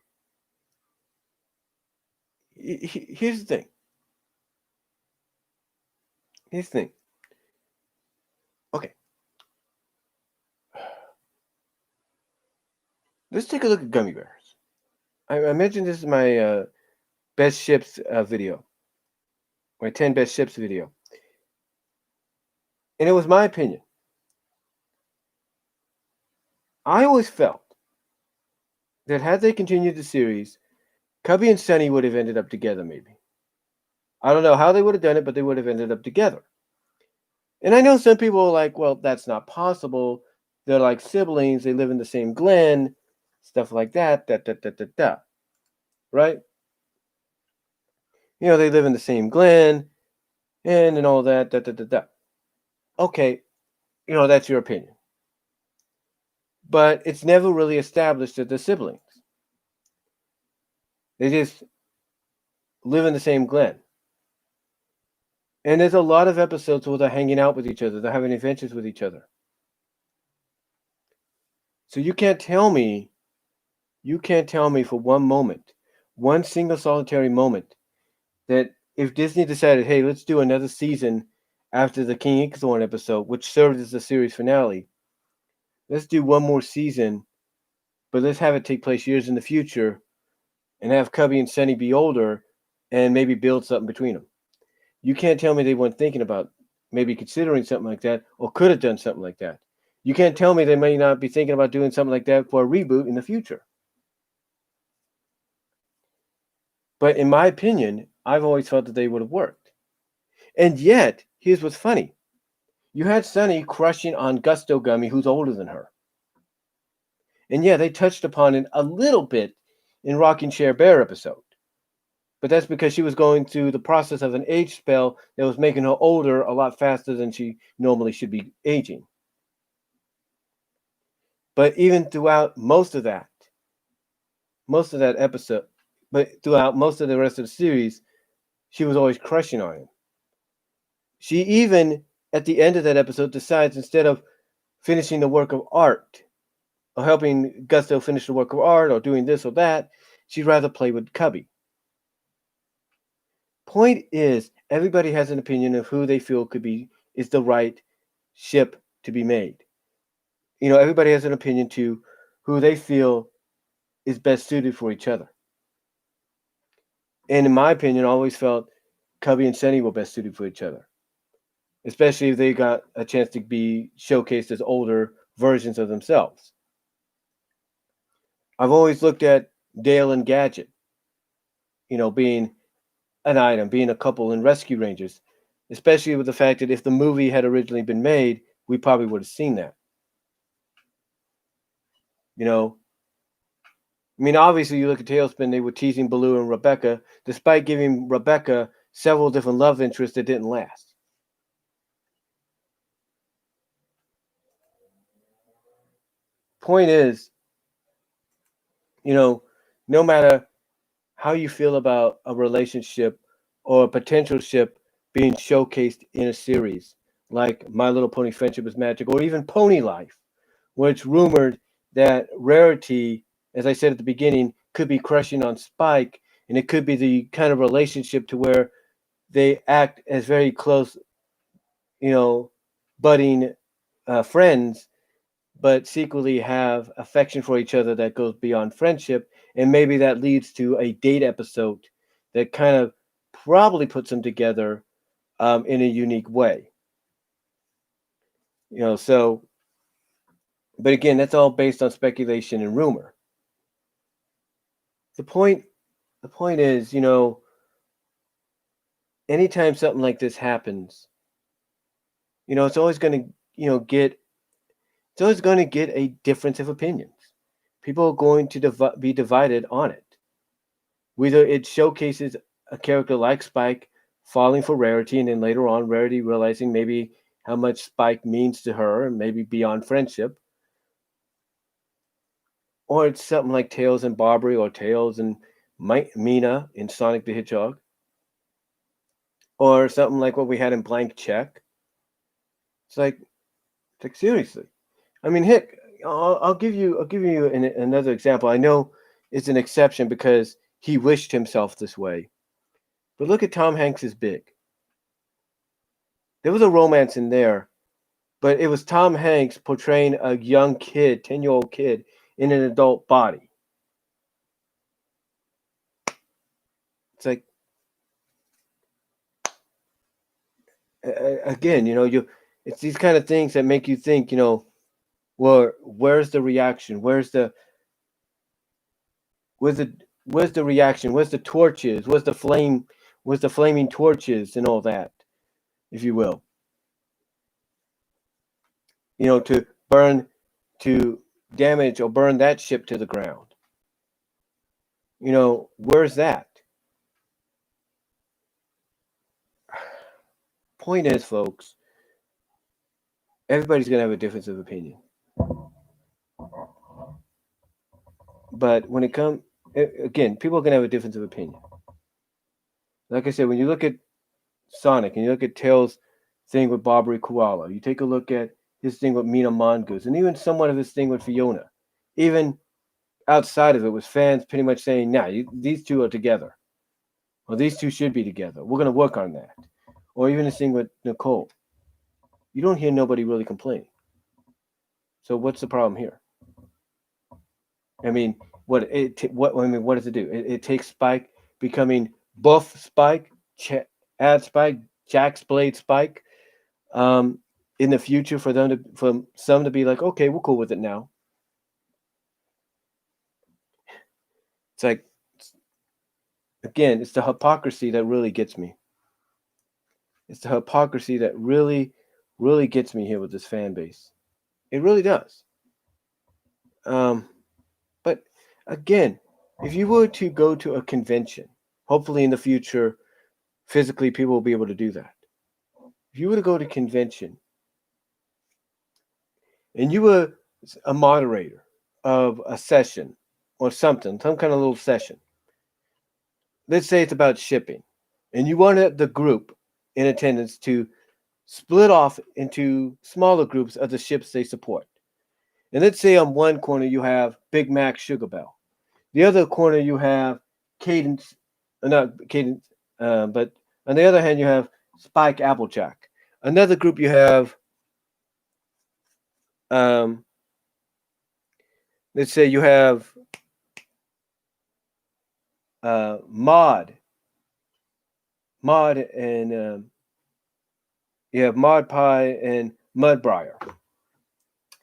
here's the thing. Okay. Let's take a look at gummy bears. I mentioned this in my best ships video, my 10 best ships video. And it was my opinion. I always felt that had they continued the series, Cubby and Sunny would have ended up together, maybe. I don't know how they would have done it, but they would have ended up together. And I know some people are like, well, that's not possible. They're like siblings. They live in the same glen, stuff like that. Right? They live in the same glen and all that. Okay, that's your opinion. But it's never really established that they're siblings. They just live in the same glen. And there's a lot of episodes where they're hanging out with each other. They're having adventures with each other. So you can't tell me for one moment, one single solitary moment, that if Disney decided, hey, let's do another season after the King Inkthorn episode, which served as the series finale, let's do one more season, but let's have it take place years in the future and have Cubby and Sunny be older and maybe build something between them. You can't tell me they weren't thinking about maybe considering something like that or could have done something like that. You can't tell me they may not be thinking about doing something like that for a reboot in the future. But in my opinion, I've always felt that they would have worked. And yet, here's what's funny. You had Sunny crushing on Gusto Gummy, who's older than her. And yeah, they touched upon it a little bit in Rocking Chair Bear episode. But that's because she was going through the process of an age spell that was making her older a lot faster than she normally should be aging. But even throughout most of that episode, but throughout most of the rest of the series, she was always crushing on him. She even, at the end of that episode, decides instead of finishing the work of art, or helping Gusto finish the work of art, or doing this or that, she'd rather play with Cubby. Point is, everybody has an opinion of who they feel is the right ship to be made. Everybody has an opinion to who they feel is best suited for each other. And in my opinion, I always felt Cubby and Sunny were best suited for each other, especially if they got a chance to be showcased as older versions of themselves. I've always looked at Dale and Gadget, being an item, being a couple in Rescue Rangers, especially with the fact that if the movie had originally been made, we probably would have seen that. You know, I mean, obviously, you look at Tailspin, they were teasing Baloo and Rebecca, despite giving Rebecca several different love interests that didn't last. Point is, you know, no matter how you feel about a relationship or a potential ship being showcased in a series, like My Little Pony Friendship is Magic, or even Pony Life, where it's rumored that Rarity, as I said at the beginning, could be crushing on Spike, and it could be the kind of relationship to where they act as very close, you know, budding friends, but secretly have affection for each other that goes beyond friendship. And maybe that leads to a date episode that kind of probably puts them together in a unique way. So, but again, that's all based on speculation and rumor. The point, the point is, anytime something like this happens, it's always going to, it's always going to get a difference of opinions. People are going to be divided on it. Whether it showcases a character like Spike falling for Rarity, and then later on, Rarity realizing maybe how much Spike means to her, and maybe beyond friendship, or it's something like Tails and Barbary, or Tails and Mina in Sonic the Hedgehog, or something like what we had in Blank Check. It's like seriously. I mean, heck, I'll give you another example. I know it's an exception because he wished himself this way, but look at Tom Hanks's Big. There was a romance in there, but it was Tom Hanks portraying a young kid, 10-year-old kid, in an adult body. It's like, again, it's these kind of things that make you think, well, where's the reaction? Where's the where's the reaction? Where's the torches? Where's the flame? Where's the flaming torches and all that, if you will? To burn, to damage or burn that ship to the ground. Where's that? Point is, folks, everybody's going to have a difference of opinion. But when it comes, again, people are going to have a difference of opinion. Like I said, when you look at Sonic and you look at Tails' thing with Barbary Koala, you take a look at his thing with Mina Mongoose, and even somewhat of his thing with Fiona. Even outside of it, was fans pretty much saying, nah, these two are together. Or these two should be together. We're going to work on that. Or even this thing with Nicole. You don't hear nobody really complaining. So what's the problem here? I mean, what does it do? It takes Spike becoming buff Spike, add Spike, Jack's Blade Spike, in the future for some to be like, okay, we're cool with it now. It's like, again, it's the hypocrisy that really gets me. It's the hypocrisy that really, really gets me here with this fan base. It really does. But again, if you were to go to a convention, hopefully in the future, physically people will be able to do that. If you were to go to a convention and you were a moderator of a session or something, some kind of little session, let's say it's about shipping, and you wanted the group in attendance to split off into smaller groups of the ships they support. And let's say on one corner you have Big Mac Sugar Bell. The other corner you have Cadence, not Cadence, but on the other hand you have Spike Applejack. Another group you have, let's say you have Maud and you have Maud Pie and Mudbriar.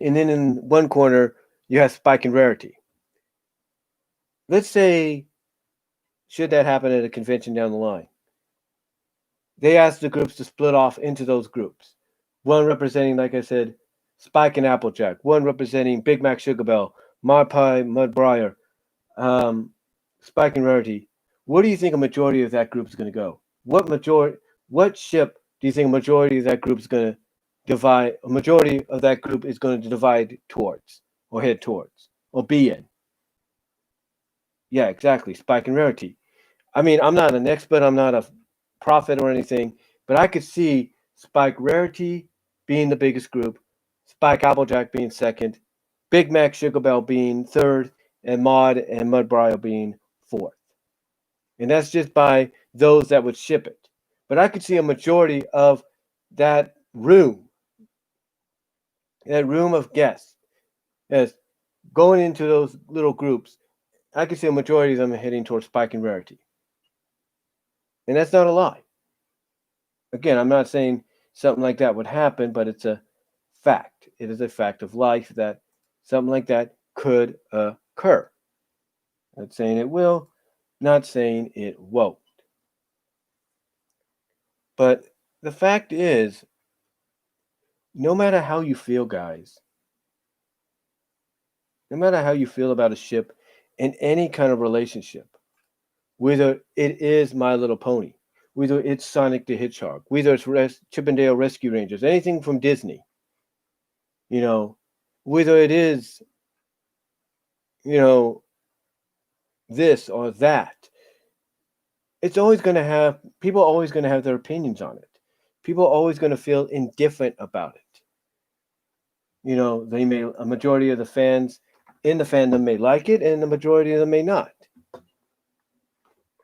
And then in one corner, you have Spike and Rarity. Let's say, should that happen at a convention down the line, They asked the groups to split off into those groups. One representing, like I said, Spike and Applejack. One representing Big Mac Sugar Bell, Mod Pie, Mudbriar, um, Spike and Rarity. Where do you think a majority of that group is going to go? What ship do you think a majority of that group is going to divide? A majority of that group is going to divide towards, or head towards, or be in? Yeah, exactly. Spike and Rarity. I mean, I'm not an expert. I'm not a prophet or anything, but I could see Spike Rarity being the biggest group, Spike Applejack being second, Big Mac Sugar Bell being third, and Maud and Mudbriar being fourth. And that's just by those that would ship it. But I could see a majority of that room of guests, as going into those little groups. I could see a majority of them heading towards Spike and Rarity. And that's not a lie. Again, I'm not saying something like that would happen, but it's a fact. It is a fact of life that something like that could occur. Not saying it will, not saying it won't. But the fact is, no matter how you feel, guys, no matter how you feel about a ship in any kind of relationship, whether it is My Little Pony, whether it's Sonic the Hedgehog, whether it's Chippendale Rescue Rangers, anything from Disney, you know, whether it is, you know, this or that, it's always going to have people always going to have their opinions on it. People are always going to feel indifferent about it. A majority of the fans in the fandom may like it, and the majority of them may not.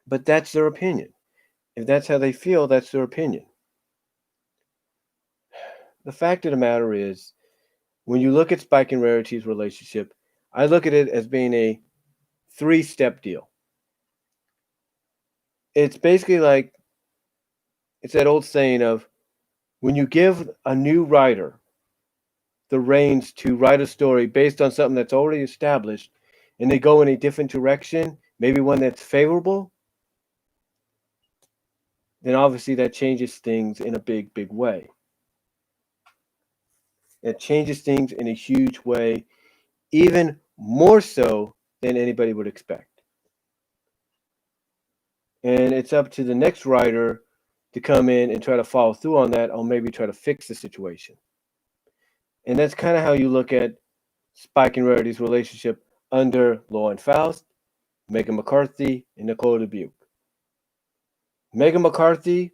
But that's their opinion. If that's how they feel, that's their opinion. The fact of the matter is, when you look at Spike and Rarity's relationship, I look at it as being a three-step deal. It's basically like it's that old saying of when you give a new writer the reins to write a story based on something that's already established and they go in a different direction, maybe one that's favorable, then obviously that changes things in a big, big way. It changes things in a huge way, even more so than anybody would expect. And it's up to the next writer to come in and try to follow through on that, or maybe try to fix the situation. And that's kind of how you look at Spike and Rarity's relationship under Lauren Faust, Meghan McCarthy, and Nicole Dubuque. Meghan McCarthy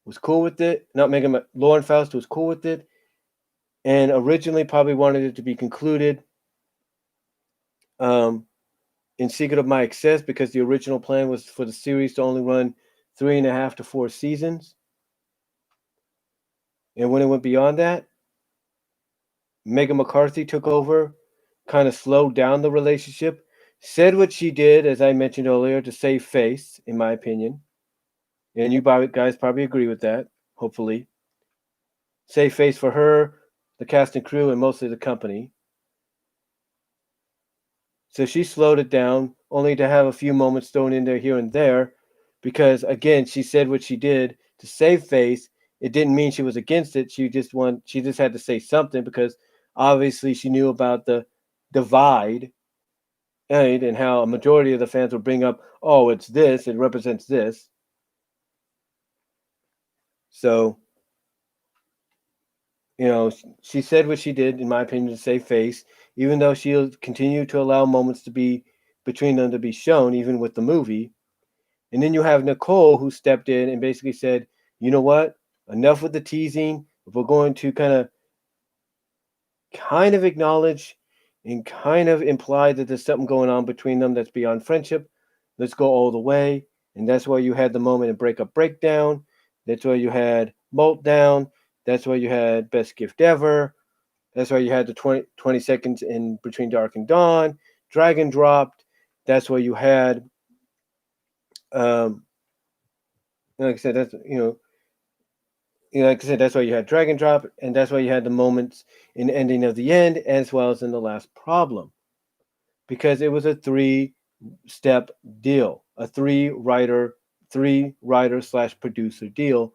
was cool with it. Not Meghan, Lauren Faust was cool with it, and originally probably wanted it to be concluded um, in Secret of My Excess, because the original plan was for the series to only run 3.5 to 4 seasons. And when it went beyond that, Meghan McCarthy took over, kind of slowed down the relationship, said what she did, as I mentioned earlier, to save face, in my opinion. And you guys probably agree with that, hopefully. Save face for her, the cast and crew, and mostly the company. So she slowed it down, only to have a few moments thrown in there here and there, because again, she said what she did to save face. It didn't mean she was against it. She just had to say something, because obviously she knew about the divide, right? And how a majority of the fans would bring up, oh, it's this, it represents this. So, she said what she did, in my opinion, to save face, even though she'll continue to allow moments to be between them to be shown, even with the movie. And then you have Nicole, who stepped in and basically said, you know what? Enough with the teasing. If we're going to kind of acknowledge and kind of imply that there's something going on between them that's beyond friendship, let's go all the way. And that's why you had the moment in Breakup Breakdown. That's why you had Meltdown. That's why you had Best Gift Ever. That's why you had the 20 seconds in Between Dark and Dawn. Dragon Dropped. That's why you had, like I said, like I said, that's why you had Dragon Drop, and that's why you had the moments in the ending of the end, as well as in the last problem, because it was a three-step deal, a three writer slash producer deal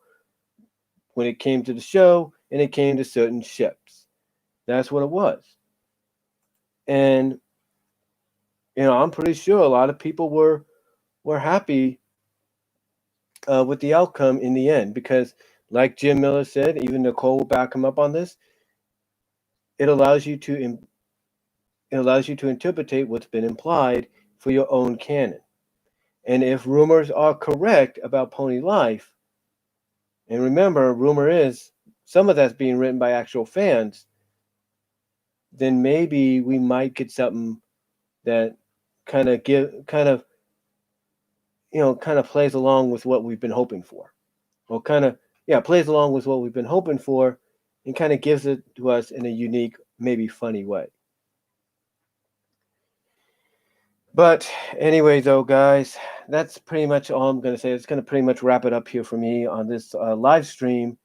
when it came to the show and it came to certain ships. That's what it was. And I'm pretty sure a lot of people were happy with the outcome in the end because, like Jim Miller said, even Nicole will back him up on this. It allows you to interpret what's been implied for your own canon. And if rumors are correct about Pony Life, and remember, rumor is some of that's being written by actual fans, then maybe we might get something that kind of plays along with what we've been hoping for, or plays along with what we've been hoping for, and kind of gives it to us in a unique, maybe funny way. But anyway, though, guys, that's pretty much all I'm going to say. It's going to pretty much wrap it up here for me on this live stream,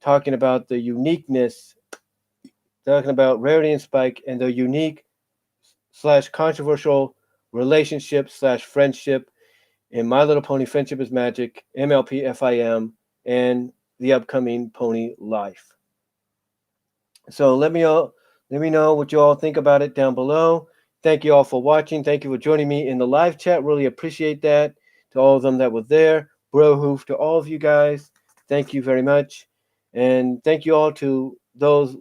talking about the uniqueness, talking about Rarity and Spike and the unique slash controversial relationship slash friendship in My Little Pony Friendship is Magic, MLP FIM, and the upcoming Pony Life. So let me know what you all think about it down below. Thank you all for watching. Thank you for joining me in the live chat. Really appreciate that. To all of them that were there, Brohoof, to all of you guys, thank you very much. And thank you all to those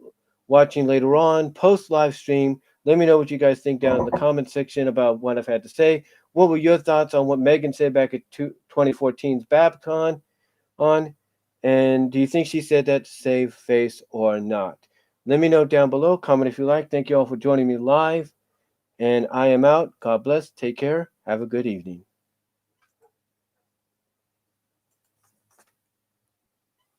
watching later on, post live stream. Let me know what you guys think down in the comment section about what I've had to say. What were your thoughts on what Meghan said back at 2014's BabCon on? And do you think she said that to save face or not? Let me know down below. Comment if you like. Thank you all for joining me live. And I am out. God bless. Take care. Have a good evening.